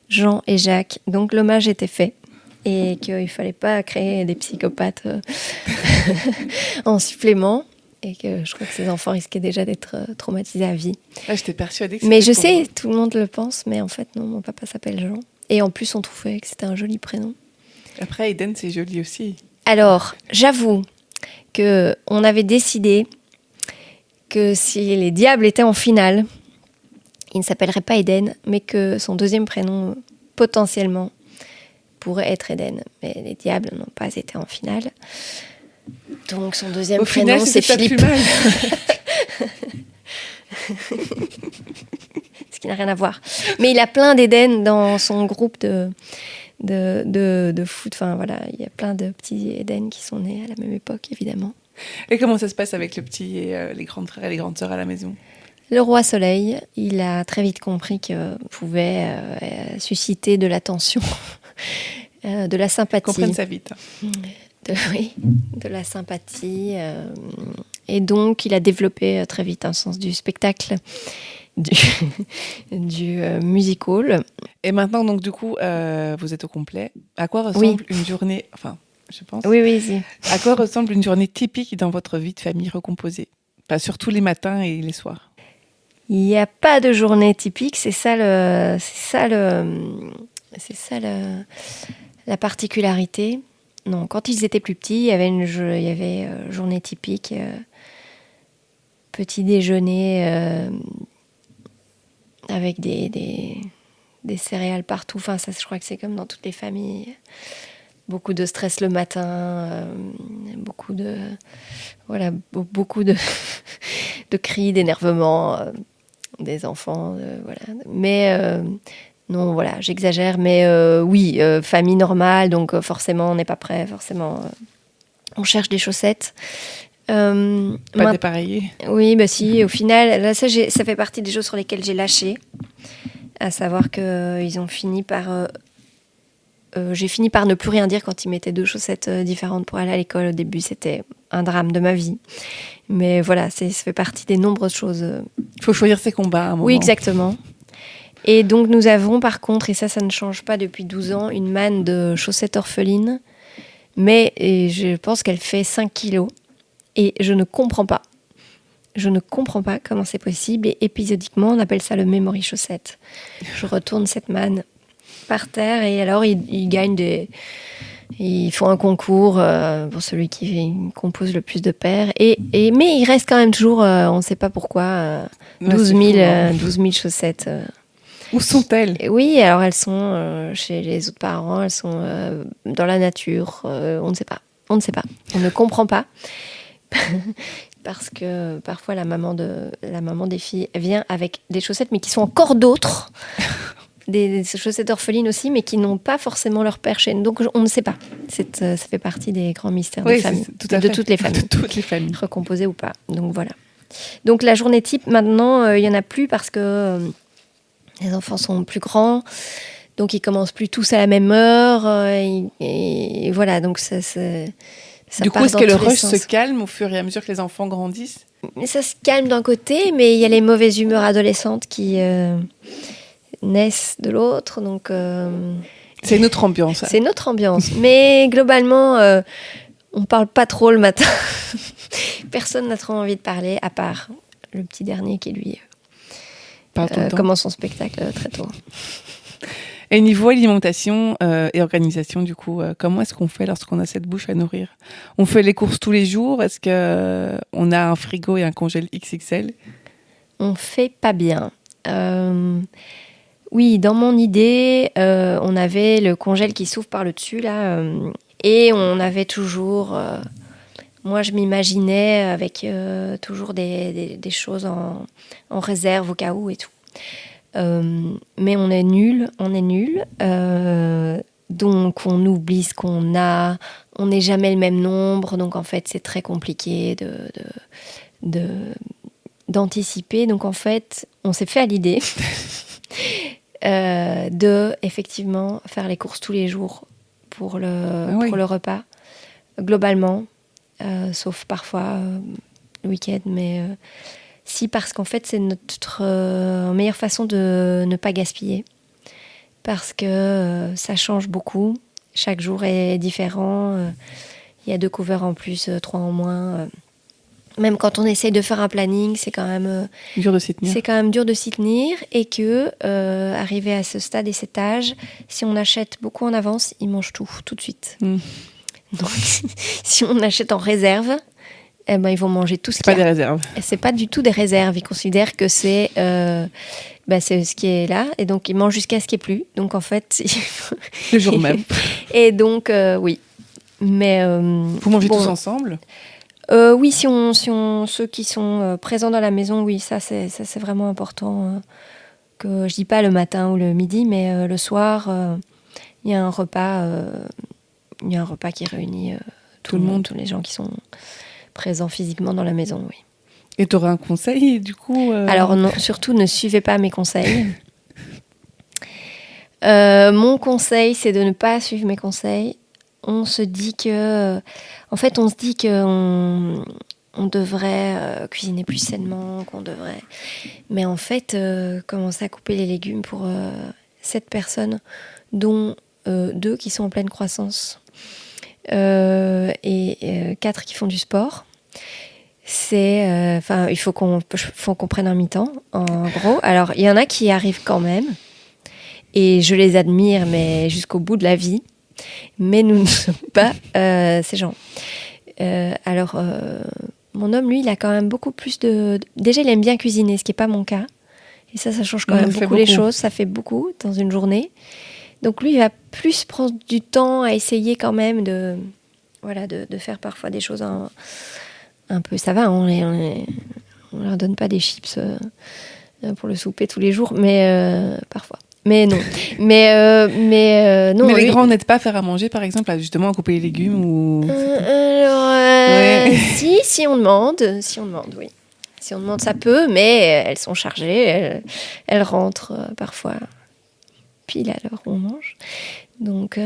Jean et Jacques, donc l'hommage était fait. Et qu'il ne fallait pas créer des psychopathes en supplément. Et que je crois que ces enfants risquaient déjà d'être traumatisés à vie. Ah, j'étais persuadée que mais je c'était pour sais, moi. tout le monde le pense, mais en fait, non, mon papa s'appelle Jean. Et en plus, on trouvait que c'était un joli prénom. Après, Eden, c'est joli aussi. Alors, j'avoue qu'on avait décidé que si les diables étaient en finale, il ne s'appellerait pas Eden, mais que son deuxième prénom, potentiellement, pourrait être Eden. Mais les diables n'ont pas été en finale. Donc son deuxième Au prénom, final, c'est c'était Philippe. pas plus mal. Ce qui n'a rien à voir. Mais il a plein d'Eden dans son groupe de foot. Enfin voilà, il y a plein de petits Eden qui sont nés à la même époque, évidemment. Et comment ça se passe avec le petit et les grands frères et les grandes sœurs à la maison? Le roi Soleil, il a très vite compris qu'il pouvait susciter de l'attention, de la sympathie. Comprenne ça vite. De la sympathie. Et donc, il a développé très vite un sens du spectacle, du musical. Et maintenant, donc, du coup, vous êtes au complet. À quoi ressemble une journée, enfin, je pense. Oui. À quoi ressemble une journée typique dans votre vie de famille recomposée? Pas surtout les matins et les soirs. Il n'y a pas de journée typique, c'est ça la particularité. Non, quand ils étaient plus petits, il y avait journée typique, petit déjeuner avec des céréales partout. Enfin, ça, je crois que c'est comme dans toutes les familles. Beaucoup de stress le matin, beaucoup de de cris, d'énervement des enfants. Voilà. Mais non, voilà, j'exagère. Mais oui, famille normale, donc forcément, on n'est pas prêt. Forcément, on cherche des chaussettes. Pas dépareillées. Oui, bah si. Au final, là, ça fait partie des choses sur lesquelles j'ai lâché. À savoir qu'ils ont fini par... j'ai fini par ne plus rien dire quand ils mettaient 2 chaussettes différentes pour aller à l'école. Au début, c'était un drame de ma vie. Mais voilà, ça fait partie des nombreuses choses. Il faut choisir ses combats à un moment. Oui, exactement. Et donc, nous avons, par contre, et ça ne change pas depuis 12 ans, une manne de chaussettes orphelines. Mais je pense qu'elle fait 5 kilos. Et je ne comprends pas. Je ne comprends pas comment c'est possible. Et épisodiquement, on appelle ça le memory chaussette. Je retourne cette manne par terre et alors ils gagnent ils font un concours pour celui qui compose le plus de paires mais il reste quand même toujours on ne sait pas pourquoi 12 000 chaussettes. Où sont-elles? Oui, alors elles sont chez les autres parents, elles sont dans la nature, on ne sait pas, on ne comprend pas. Parce que parfois la maman des filles vient avec des chaussettes mais qui sont encore d'autres. Des chaussettes orphelines aussi, mais qui n'ont pas forcément leur père chez nous. Donc, on ne sait pas. Ça fait partie des grands mystères des familles. De toutes les familles. De toutes les familles. Recomposées ou pas. Donc, voilà. Donc, la journée type, maintenant, il n'y en a plus parce que les enfants sont plus grands. Donc, ils commencent plus tous à la même heure. Et voilà, donc ça du coup, est-ce que le rush se calme au fur et à mesure que les enfants grandissent? Mais ça se calme d'un côté, mais il y a les mauvaises humeurs adolescentes qui... naissent de l'autre, donc c'est une autre ambiance. C'est une autre ambiance, mais globalement on parle pas trop le matin. Personne n'a trop envie de parler à part le petit dernier qui lui commence son spectacle très tôt. Et niveau alimentation et organisation, du coup, comment est-ce qu'on fait lorsqu'on a cette bouche à nourrir? On fait les courses tous les jours? Est-ce qu'on a un frigo et un congèle XXL? On fait pas bien. Oui, dans mon idée, on avait le congèle qui s'ouvre par le dessus, là, et on avait toujours... moi, je m'imaginais avec toujours des choses en réserve au cas où et tout. Mais on est nuls. Donc, on oublie ce qu'on a. On n'est jamais le même nombre. Donc, en fait, c'est très compliqué d'anticiper. Donc, en fait, on s'est fait à l'idée... de effectivement faire les courses tous les jours pour le repas, globalement, sauf parfois le week-end, mais si, parce qu'en fait c'est notre meilleure façon de ne pas gaspiller, parce que ça change beaucoup, chaque jour est différent, il y a 2 couverts en plus, 3 en moins, même quand on essaye de faire un planning, c'est quand même dur de s'y tenir. C'est quand même dur de s'y tenir, et que arrivé à ce stade et cet âge, si on achète beaucoup en avance, ils mangent tout de suite. Donc si on achète en réserve, eh ben, ils vont manger tout ce qu'il y a. C'est pas des réserves. Et c'est pas du tout des réserves. Ils considèrent que c'est ce qui est là, et donc ils mangent jusqu'à ce qu'il n'y ait plus. Donc en fait, le jour même. Et donc oui, mais vous mangez tous ensemble? Oui, ceux qui sont présents dans la maison, oui, ça c'est vraiment important. Que je dis pas le matin ou le midi, mais le soir, il y a un repas qui réunit tout le monde, tous les gens qui sont présents physiquement dans la maison, oui. Et tu aurais un conseil, du coup Alors non, surtout ne suivez pas mes conseils. Mon conseil, c'est de ne pas suivre mes conseils. On se dit qu'on devrait cuisiner plus sainement, qu'on devrait... Mais en fait, commencer à couper les légumes pour 7 personnes, dont 2 qui sont en pleine croissance, et 4 qui font du sport, il faut qu'on prenne un mi-temps, en gros. Alors, il y en a qui y arrivent quand même, et je les admire, mais jusqu'au bout de la vie. Mais nous ne sommes pas ces gens. Mon homme, lui, il a quand même beaucoup plus de... Déjà, il aime bien cuisiner, ce qui n'est pas mon cas. Et ça change quand même beaucoup les choses. Ça fait beaucoup dans une journée. Donc lui, il va plus prendre du temps à essayer quand même de faire parfois des choses un peu... Ça va, on leur donne pas des chips pour le souper tous les jours, mais parfois. Mais non. Non. Mais les grands n'aident pas à faire à manger, par exemple, justement à couper les légumes ou... Si on demande, oui. Si on demande, ça peut, mais elles sont chargées, elles rentrent parfois pile à l'heure où on mange. Donc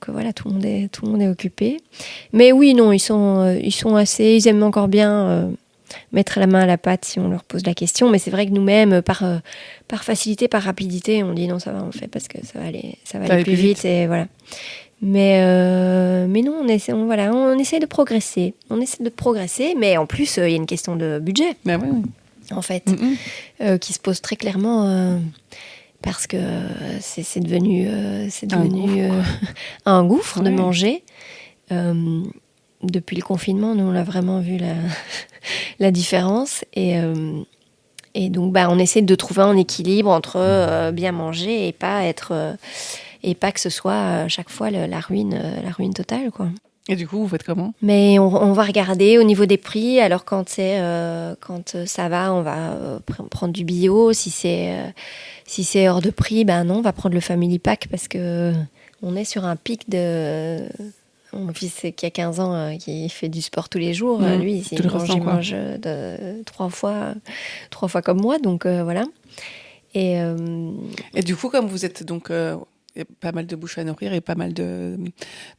voilà, tout le monde est occupé. Mais oui, non, ils aiment encore bien mettre la main à la pâte si on leur pose la question, mais c'est vrai que nous-mêmes, par facilité, par rapidité, on dit non, ça va, on le fait parce que ça va aller plus vite, et voilà. Mais non, on essaie de progresser. On essaie de progresser, mais en plus, il y a une question de budget, en fait, qui se pose très clairement, parce que c'est devenu un gouffre de manger. Depuis le confinement, nous, on a vraiment vu la différence. Et donc, on essaie de trouver un équilibre entre bien manger et pas que ce soit à chaque fois la ruine totale, quoi. Et du coup, vous faites comment ? Mais on va regarder au niveau des prix. Alors, quand ça va, on va prendre du bio. Si c'est hors de prix, non, on va prendre le Family Pack, parce que on est sur un pic de... Mon fils qui a 15 ans, qui fait du sport tous les jours, lui, il mange 3 fois comme moi, donc voilà. Et du coup, comme vous êtes donc... il y a pas mal de bouches à nourrir et pas mal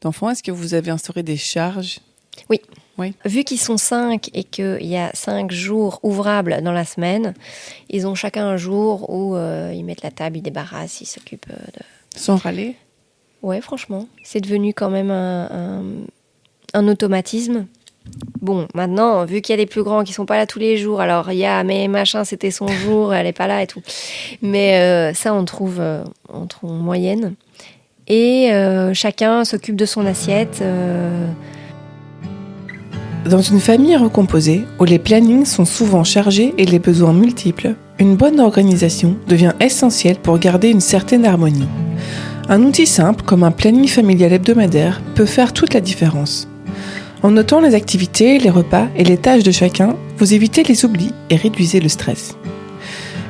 d'enfants, est-ce que vous avez instauré des charges ? Oui. Vu qu'ils sont 5 et qu'il y a 5 jours ouvrables dans la semaine, ils ont chacun un jour où ils mettent la table, ils débarrassent, ils s'occupent de... Sans râler ? Ouais, franchement, c'est devenu quand même un automatisme. Bon, maintenant, vu qu'il y a des plus grands qui sont pas là tous les jours, alors il y a, mais machin, c'était son jour, elle est pas là et tout. Mais ça, on trouve en moyenne. Et chacun s'occupe de son assiette. Dans une famille recomposée, où les plannings sont souvent chargés et les besoins multiples, une bonne organisation devient essentielle pour garder une certaine harmonie. Un outil simple, comme un planning familial hebdomadaire, peut faire toute la différence. En notant les activités, les repas et les tâches de chacun, vous évitez les oublis et réduisez le stress.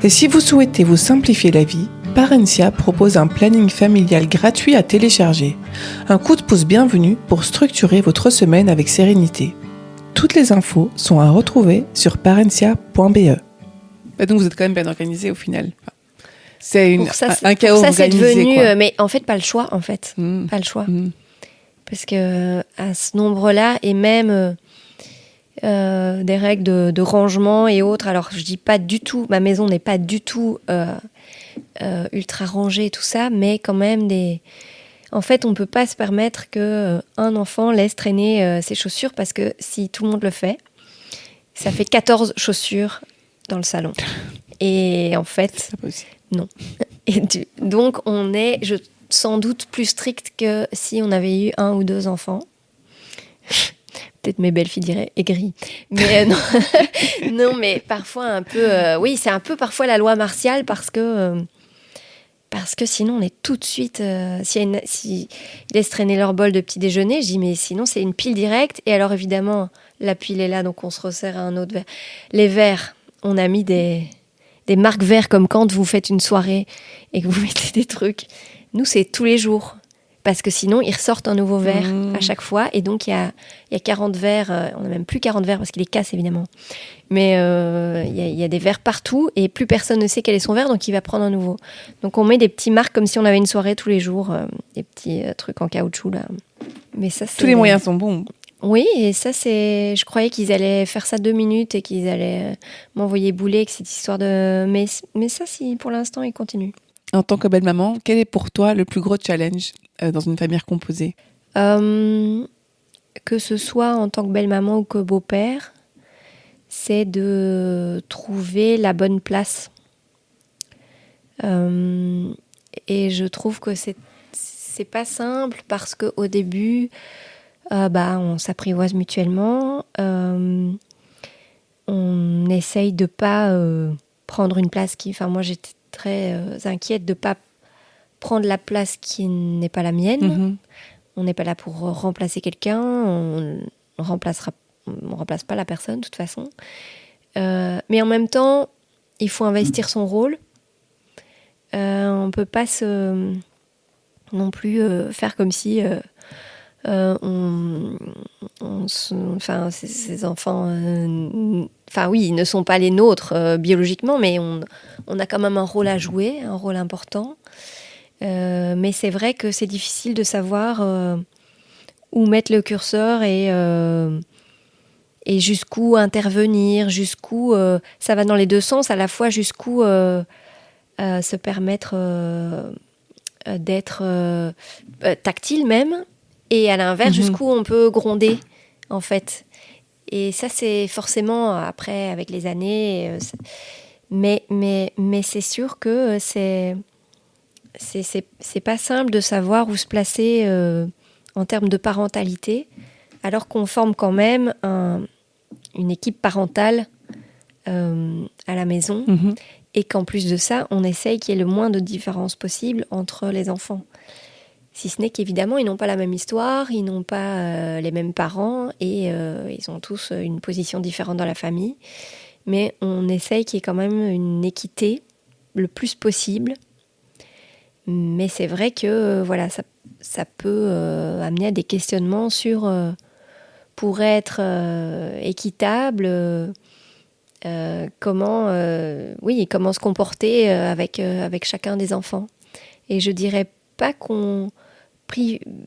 Et si vous souhaitez vous simplifier la vie, Parentia propose un planning familial gratuit à télécharger. Un coup de pouce bienvenu pour structurer votre semaine avec sérénité. Toutes les infos sont à retrouver sur parentia.be. Donc vous êtes quand même bien organisé au final. C'est un chaos pour ça, c'est organisé, devenu... quoi. mais en fait, pas le choix, en fait. Pas le choix. Parce que à ce nombre-là, et même des règles de rangement et autres, alors je dis pas du tout, ma maison n'est pas du tout ultra rangée et tout ça, mais quand même En fait, on peut pas se permettre que un enfant laisse traîner ses chaussures, parce que si tout le monde le fait, ça fait 14 chaussures dans le salon. Et en fait, C'est pas possible. non. Donc, on est sans doute plus strict que si on avait eu 1 ou 2 enfants. Peut-être mes belles-filles diraient aigri. Mais non. Non, mais parfois un peu... oui, c'est un peu parfois la loi martiale, parce que sinon, on est tout de suite... s'ils laissent traîner leur bol de petit déjeuner, je dis, mais sinon, c'est une pile directe. Et alors, évidemment, la pile est là, donc on se resserre à un autre verre. Les verres, on a mis des marques verres, comme quand vous faites une soirée et que vous mettez des trucs. Nous, c'est tous les jours. Parce que sinon, ils ressortent un nouveau verre à chaque fois. Et donc, il y a 40 verres. On n'a même plus 40 verres parce qu'il les casse, évidemment. Mais il y a des verres partout et plus personne ne sait quel est son verre, donc il va prendre un nouveau. Donc, on met des petits marques comme si on avait une soirée tous les jours. Des petits trucs en caoutchouc, là. Mais ça, Tous les moyens sont bons. Oui, et ça, je croyais qu'ils allaient faire ça 2 minutes et qu'ils allaient m'envoyer bouler avec cette histoire de... Mais ça, si, pour l'instant, ils continuent. En tant que belle-maman, quel est pour toi le plus gros challenge dans une famille recomposée ? Que ce soit en tant que belle-maman ou que beau-père, c'est de trouver la bonne place. Et je trouve que c'est pas simple, parce qu'au début... on s'apprivoise mutuellement, on essaye de pas prendre une place moi, j'étais très inquiète de pas prendre la place qui n'est pas la mienne. On n'est pas là pour remplacer quelqu'un, on remplace pas la personne de toute façon. Mais en même temps, il faut investir son rôle. On peut pas non plus faire comme si... ces enfants, oui, ils ne sont pas les nôtres biologiquement, mais on a quand même un rôle à jouer, un rôle important. Mais c'est vrai que c'est difficile de savoir où mettre le curseur et jusqu'où intervenir, jusqu'où ça va dans les deux sens, à la fois jusqu'où se permettre d'être tactile même. Et à l'inverse, jusqu'où on peut gronder, en fait. Et ça, c'est forcément, après, avec les années... mais c'est sûr que c'est pas simple de savoir où se placer en termes de parentalité, alors qu'on forme quand même une équipe parentale à la maison. Et qu'en plus de ça, on essaye qu'il y ait le moins de différences possible entre les enfants. Si ce n'est qu'évidemment, ils n'ont pas la même histoire, ils n'ont pas les mêmes parents et ils ont tous une position différente dans la famille. Mais on essaye qu'il y ait quand même une équité le plus possible. Mais c'est vrai que ça peut amener à des questionnements sur, pour être équitable, comment se comporter avec chacun des enfants. Et je dirais pas qu'on...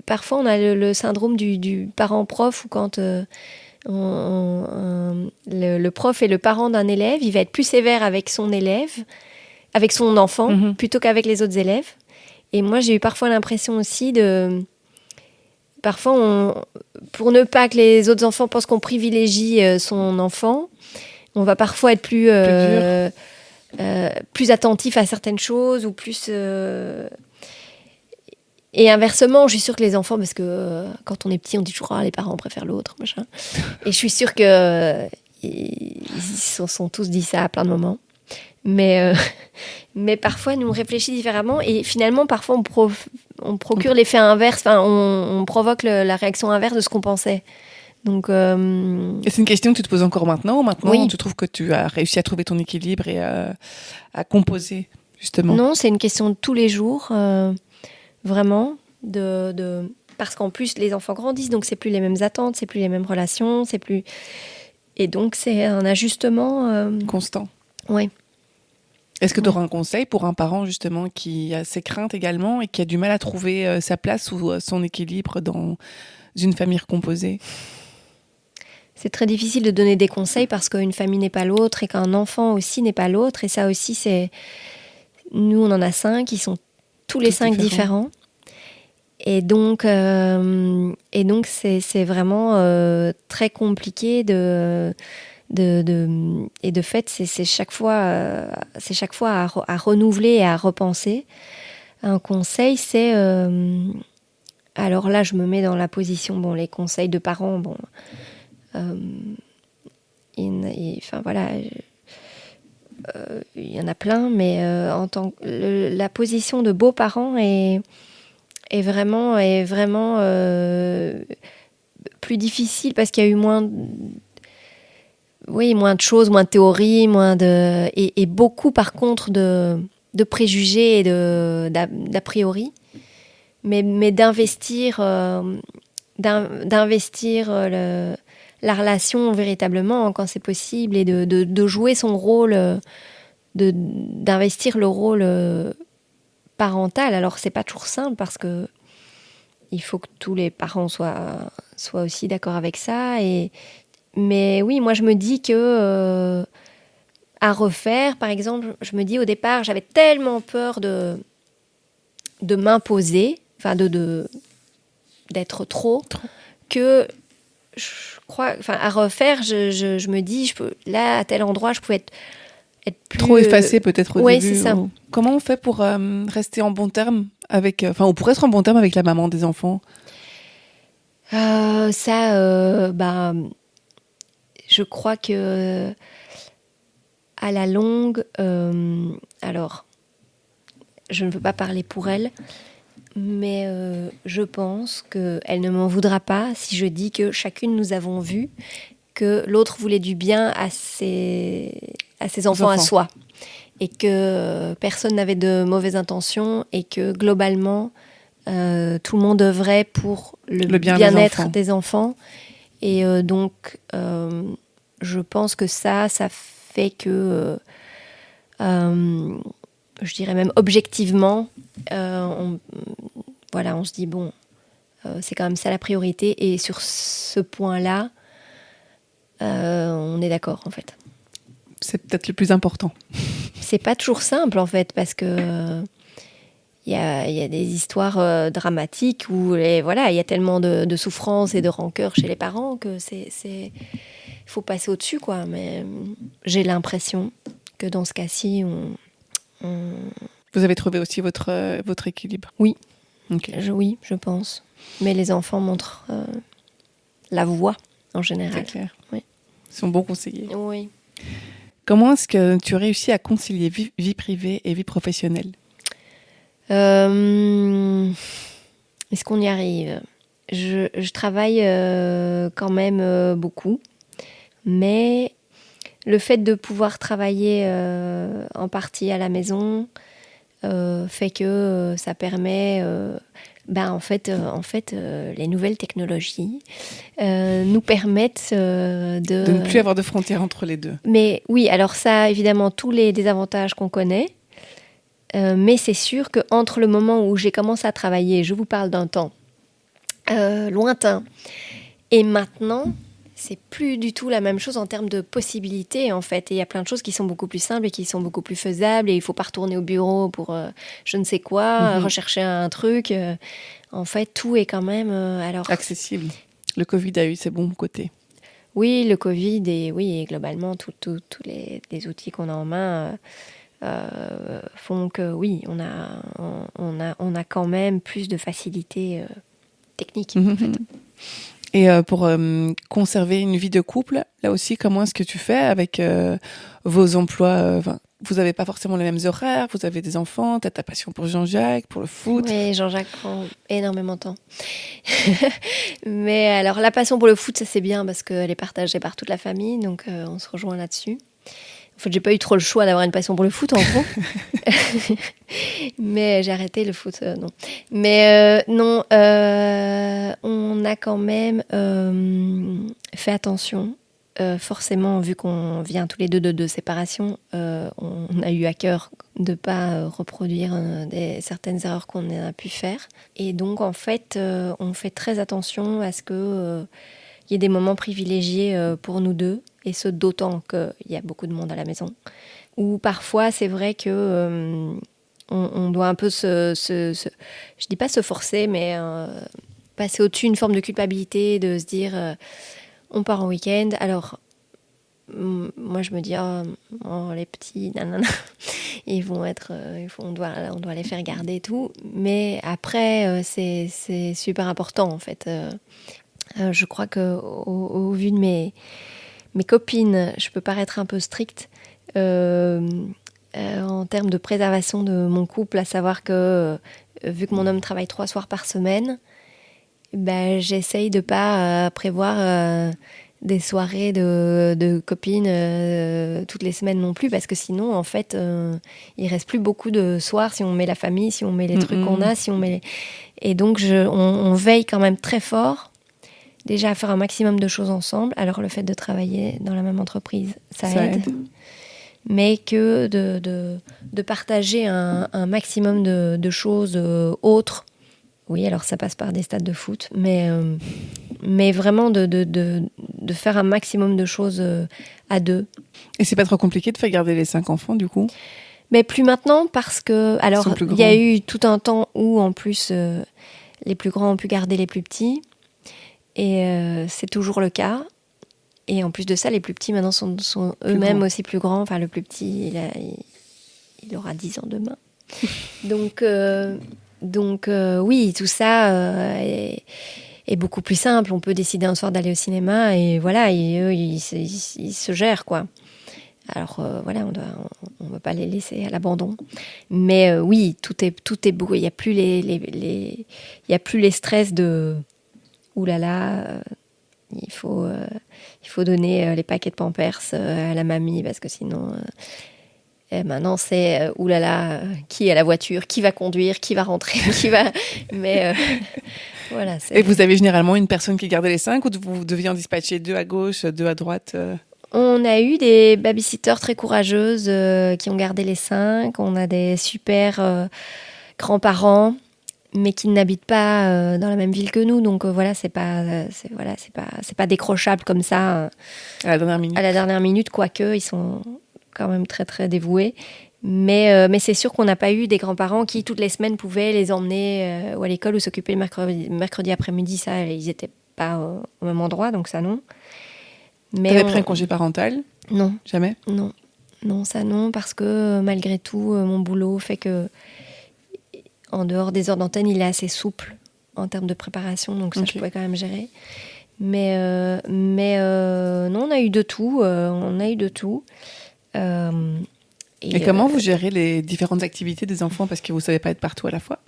Parfois, on a le syndrome du parent prof, où quand le prof est le parent d'un élève, il va être plus sévère avec son élève, avec son enfant, plutôt qu'avec les autres élèves. Et moi, j'ai eu parfois l'impression aussi Parfois, pour ne pas que les autres enfants pensent qu'on privilégie son enfant, on va parfois être plus attentif à certaines choses, ou plus... Et inversement, je suis sûre que les enfants, parce que quand on est petit, on dit toujours les parents préfèrent l'autre, machin. Et je suis sûre que ils se sont tous dit ça à plein de moments. Mais parfois, nous on réfléchit différemment, et finalement, parfois, on procure l'effet inverse. On provoque la réaction inverse de ce qu'on pensait. Donc, et c'est une question que tu te poses encore maintenant. Maintenant, oui. Tu trouves que tu as réussi à trouver ton équilibre et à composer, justement? Non, c'est une question de tous les jours. Vraiment, parce qu'en plus les enfants grandissent, donc c'est plus les mêmes attentes, c'est plus les mêmes relations, c'est plus... Et donc c'est un ajustement... constant. Oui. Est-ce que tu auras un conseil pour un parent justement qui a ses craintes également et qui a du mal à trouver sa place ou son équilibre dans une famille recomposée? C'est très difficile de donner des conseils parce qu'une famille n'est pas l'autre et qu'un enfant aussi n'est pas l'autre. Et ça aussi, nous, on en a 5, ils sont tous les 5 différents. Et donc, c'est vraiment très compliqué et de fait, c'est chaque fois à renouveler et à repenser. Un conseil, c'est alors là, je me mets dans la position, les conseils de parents, enfin voilà, il y en a plein, mais la position de beaux-parents est vraiment plus difficile parce qu'il y a eu moins de choses, moins de théories, et beaucoup par contre de préjugés et d'a priori, mais d'investir la relation véritablement quand c'est possible et de jouer son rôle, d'investir le rôle parental. Alors c'est pas toujours simple parce que il faut que tous les parents soient aussi d'accord avec ça. Mais oui, moi je me dis que à refaire, par exemple, je me dis au départ, j'avais tellement peur de m'imposer, enfin d'être trop, que je crois, enfin à refaire, je me dis, là à tel endroit, je pouvais être plus trop effacé peut-être au début. C'est ça. Comment on fait pour rester en bon terme avec, ou pour être en bon terme avec la maman des enfants? Je crois que à la longue, alors je ne veux pas parler pour elle, mais je pense qu'elle ne m'en voudra pas si je dis que chacune nous avons vu que l'autre voulait du bien à ses enfants, à soi, et que personne n'avait de mauvaises intentions et que globalement tout le monde œuvrait pour le bien-être des enfants. Et donc je pense que ça fait que je dirais même objectivement on se dit c'est quand même ça la priorité, et sur ce point-là on est d'accord en fait. C'est peut-être le plus important. C'est pas toujours simple en fait parce que il y a des histoires dramatiques où il y a tellement de souffrance et de rancœur chez les parents que c'est faut passer au-dessus quoi. Mais j'ai l'impression que dans ce cas-ci Vous avez trouvé aussi votre équilibre? Oui. Okay. Oui, je pense. Mais les enfants montrent la voie en général. C'est clair. Oui. Ils sont bons conseillers. Oui. Comment est-ce que tu réussis à concilier vie privée et vie professionnelle? Est-ce qu'on y arrive? Je travaille quand même beaucoup, mais le fait de pouvoir travailler en partie à la maison fait que ça permet... les nouvelles technologies nous permettent de ne plus avoir de frontières entre les deux. Mais oui, alors ça, évidemment, tous les désavantages qu'on connaît. Mais c'est sûr qu'entre le moment où j'ai commencé à travailler, je vous parle d'un temps lointain, et maintenant, c'est plus du tout la même chose en termes de possibilités, en fait. Et il y a plein de choses qui sont beaucoup plus simples et qui sont beaucoup plus faisables. Et il ne faut pas retourner au bureau pour je ne sais quoi, rechercher un truc. En fait, tout est quand même accessible. Le Covid a eu ses bons côtés. Oui, le Covid et globalement, tous les outils qu'on a en main font que, oui, on a quand même plus de facilité technique, en fait. Et pour conserver une vie de couple, là aussi, comment est-ce que tu fais avec vos emplois vous n'avez pas forcément les mêmes horaires, vous avez des enfants, tu as ta passion pour Jean-Jacques, pour le foot. Oui, Jean-Jacques prend énormément de temps. Mais alors, la passion pour le foot, ça c'est bien parce qu'elle est partagée par toute la famille, donc on se rejoint là-dessus. En fait, j'ai pas eu trop le choix d'avoir une passion pour le foot, en gros. Mais j'ai arrêté le foot, non. Mais non, on a quand même fait attention forcément, vu qu'on vient tous les deux de séparation, on a eu à cœur de ne pas reproduire certaines erreurs qu'on a pu faire. Et donc, en fait, on fait très attention à ce qu'il y ait des moments privilégiés pour nous deux, et ce, d'autant qu'il y a beaucoup de monde à la maison. Ou parfois, c'est vrai que on doit un peu je dis pas se forcer, mais passer au-dessus une forme de culpabilité, de se dire on part en week-end. Alors, moi, je me dis, oh, les petits, nanana, ils vont être, on doit les faire garder et tout. Mais après, c'est super important, en fait. Je crois qu'au vu de mes copines, je peux paraître un peu stricte en termes de préservation de mon couple, à savoir que, vu que mon homme travaille 3 soirs par semaine, ben, j'essaye de pas prévoir des soirées de copines toutes les semaines non plus, parce que sinon, en fait, il reste plus beaucoup de soirs si on met la famille, si on met les trucs qu'on a, si on met et donc on veille quand même très fort déjà à faire un maximum de choses ensemble. Alors le fait de travailler dans la même entreprise, ça aide. Mais que de partager un maximum de choses autres. Oui, alors ça passe par des stades de foot, mais vraiment de faire un maximum de choses à deux. Et c'est pas trop compliqué de faire garder les 5 enfants, du coup? Mais plus maintenant, parce que... Alors, il y a eu tout un temps où, en plus, les plus grands ont pu garder les plus petits. Et c'est toujours le cas. Et en plus de ça, les plus petits, maintenant, sont eux-mêmes aussi plus grands. Enfin, le plus petit, il aura 10 ans demain. Donc, oui, tout ça est beaucoup plus simple. On peut décider un soir d'aller au cinéma et voilà, eux, ils se gèrent, quoi. Alors, voilà, on ne va pas les laisser à l'abandon. Mais oui, tout est beau. Il n'y a plus il y a plus les stress de « Ouh là là, il faut donner les paquets de Pampers à la mamie parce que sinon... » maintenant, c'est oulala, qui a la voiture, qui va conduire, qui va rentrer, qui va. Mais voilà. Et vous avez généralement une personne qui gardait les 5 ou vous deviez en dispatcher 2 à gauche, 2 à droite On a eu des babysitters très courageuses qui ont gardé les 5. On a des super grands-parents, mais qui n'habitent pas dans la même ville que nous. Donc voilà, c'est pas décrochable comme ça à la dernière minute. À la dernière minute, quoique ils sont quand même très très dévoués, mais c'est sûr qu'on n'a pas eu des grands-parents qui toutes les semaines pouvaient les emmener ou à l'école ou s'occuper le mercredi après-midi. Ça, ils n'étaient pas au même endroit, donc ça non. Mais t'avais pris un congé parental? Non. Jamais? Non, ça non, parce que malgré tout, mon boulot fait que en dehors des heures d'antenne, il est assez souple en termes de préparation, donc ça je pouvais quand même gérer. Mais non, on a eu de tout. Et comment vous gérez les différentes activités des enfants parce que vous ne savez pas être partout à la fois?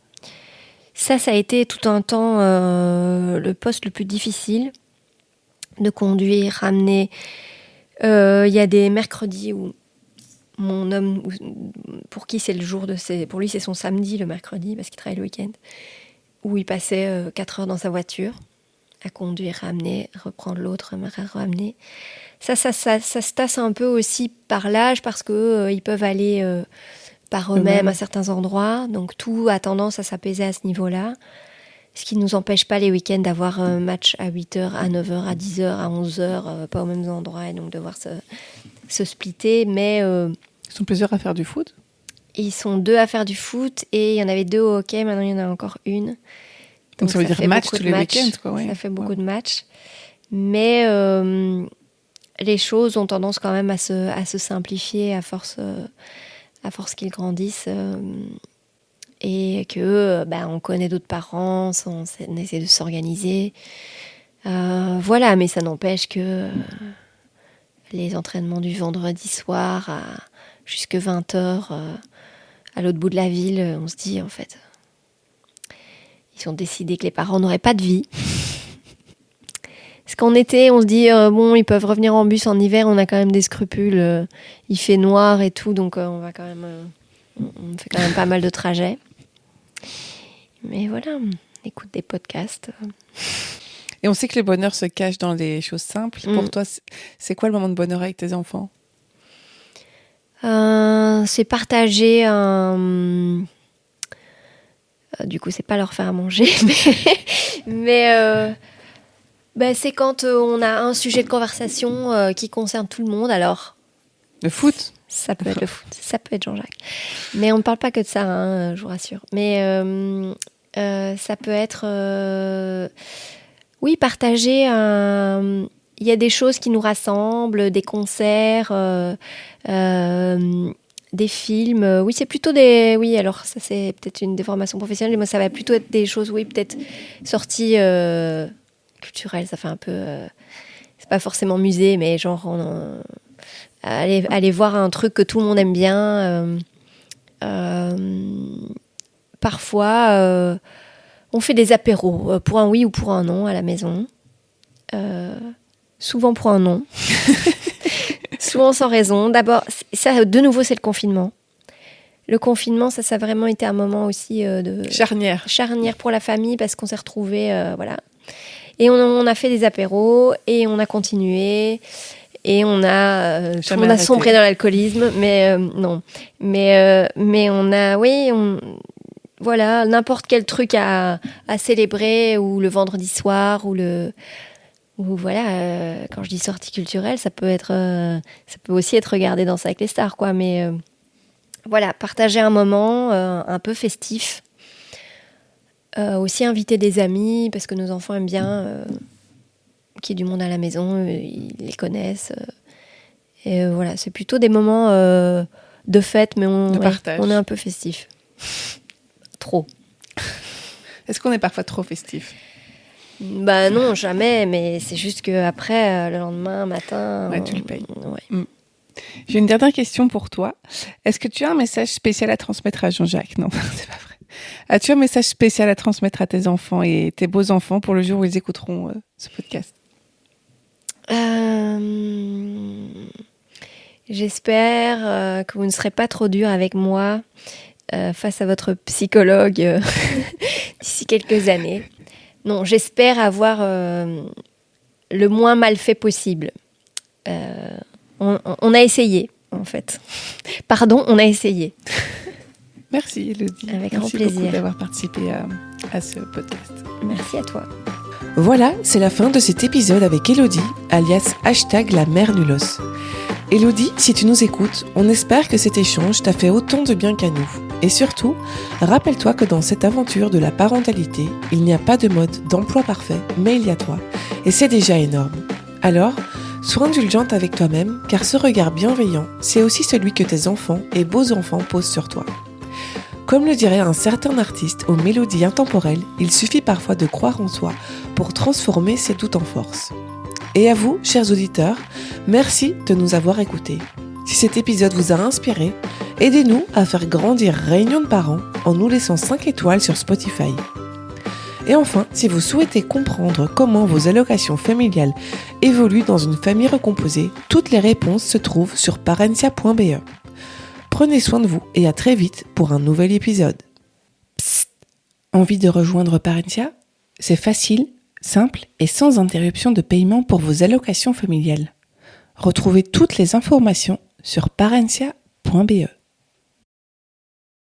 Ça a été tout un temps le poste le plus difficile de conduire, ramener. Il y a des mercredis où mon homme, pour qui c'est le jour pour lui c'est son samedi le mercredi parce qu'il travaille le week-end, où il passait 4 heures dans sa voiture à conduire, ramener, reprendre l'autre, ramener. Ça se tasse un peu aussi par l'âge parce que ils peuvent aller par eux-mêmes à certains endroits. Donc tout a tendance à s'apaiser à ce niveau-là. Ce qui ne nous empêche pas les week-ends d'avoir un match à 8h, à 9h, à 10h, à 11h, pas aux mêmes endroits et donc devoir se splitter. Mais ils sont plusieurs à faire du foot? Ils sont 2 à faire du foot et il y en avait 2 au hockey. Maintenant, il y en a encore une. Donc ça veut dire match tous les week-ends, quoi. Ouais. Ça fait beaucoup de matchs. Mais les choses ont tendance quand même à se simplifier à force qu'ils grandissent et que on connaît d'autres parents, on essaie de s'organiser. Voilà, mais ça n'empêche que les entraînements du vendredi soir jusque 20h à l'autre bout de la ville, on se dit en fait, ils ont décidé que les parents n'auraient pas de vie. Parce qu'en été, on se dit, ils peuvent revenir en bus en hiver, on a quand même des scrupules, il fait noir et tout, donc on fait quand même pas mal de trajets. Mais voilà, on écoute des podcasts. Et on sait que le bonheur se cache dans les choses simples. Pour toi, c'est quoi le moment de bonheur avec tes enfants ? C'est partager un... Du coup, c'est pas leur faire à manger, mais c'est quand on a un sujet de conversation qui concerne tout le monde. Alors, le foot ? Ça peut être le foot, ça peut être Jean-Jacques. Mais on ne parle pas que de ça, hein, je vous rassure. Mais ça peut être... oui, partager un... Il y a des choses qui nous rassemblent, des concerts, des films. Oui, c'est plutôt des... Oui, alors ça, c'est peut-être une déformation professionnelle. Mais moi, ça va plutôt être des choses, oui, peut-être sorties culturelles. Ça fait un peu... c'est pas forcément musée, mais genre... Aller voir un truc que tout le monde aime bien. Parfois, on fait des apéros pour un oui ou pour un non à la maison. Souvent pour un non. Souvent sans raison. D'abord, ça, de nouveau, c'est le confinement. Le confinement, ça a vraiment été un moment aussi de charnière pour la famille parce qu'on s'est retrouvés, voilà. Et on a fait des apéros et on a continué. Et on a sombré dans l'alcoolisme, mais non. Mais on a, oui, voilà, n'importe quel truc à célébrer, ou le vendredi soir, ou voilà, quand je dis sortie culturelle, ça peut aussi être regarder Danser avec les stars, quoi. Mais voilà, partager un moment un peu festif. Aussi inviter des amis, parce que nos enfants aiment bien qu'il y ait du monde à la maison, ils les connaissent. Et voilà, c'est plutôt des moments de fête, mais on est un peu festif. Trop. Est-ce qu'on est parfois trop festif ? Non, jamais, mais c'est juste qu'après, le lendemain matin... Ouais, tu le payes. Ouais. J'ai une dernière question pour toi. Est-ce que tu as un message spécial à transmettre à Jean-Jacques ? Non, c'est pas vrai. As-tu un message spécial à transmettre à tes enfants et tes beaux-enfants pour le jour où ils écouteront ce podcast ? J'espère que vous ne serez pas trop dur avec moi face à votre psychologue d'ici quelques années. Non, j'espère avoir le moins mal fait possible. On a essayé, en fait. Pardon, on a essayé. Merci, Élodie. Avec Merci grand plaisir. beaucoup d'avoir participé à ce podcast. Merci à toi. Voilà, c'est la fin de cet épisode avec Élodie, alias #LaMèreNulos. Élodie, si tu nous écoutes, on espère que cet échange t'a fait autant de bien qu'à nous. Et surtout, rappelle-toi que dans cette aventure de la parentalité, il n'y a pas de mode d'emploi parfait, mais il y a toi. Et c'est déjà énorme. Alors, sois indulgente avec toi-même, car ce regard bienveillant, c'est aussi celui que tes enfants et beaux-enfants posent sur toi. Comme le dirait un certain artiste aux mélodies intemporelles, il suffit parfois de croire en soi pour transformer ses doutes en force. Et à vous, chers auditeurs, merci de nous avoir écoutés. Si cet épisode vous a inspiré, aidez-nous à faire grandir Réunion de parents en nous laissant 5 étoiles sur Spotify. Et enfin, si vous souhaitez comprendre comment vos allocations familiales évoluent dans une famille recomposée, toutes les réponses se trouvent sur parentia.be. Prenez soin de vous et à très vite pour un nouvel épisode. Psst. Envie de rejoindre Parentia ? C'est facile, simple et sans interruption de paiement pour vos allocations familiales. Retrouvez toutes les informations sur parentia.be.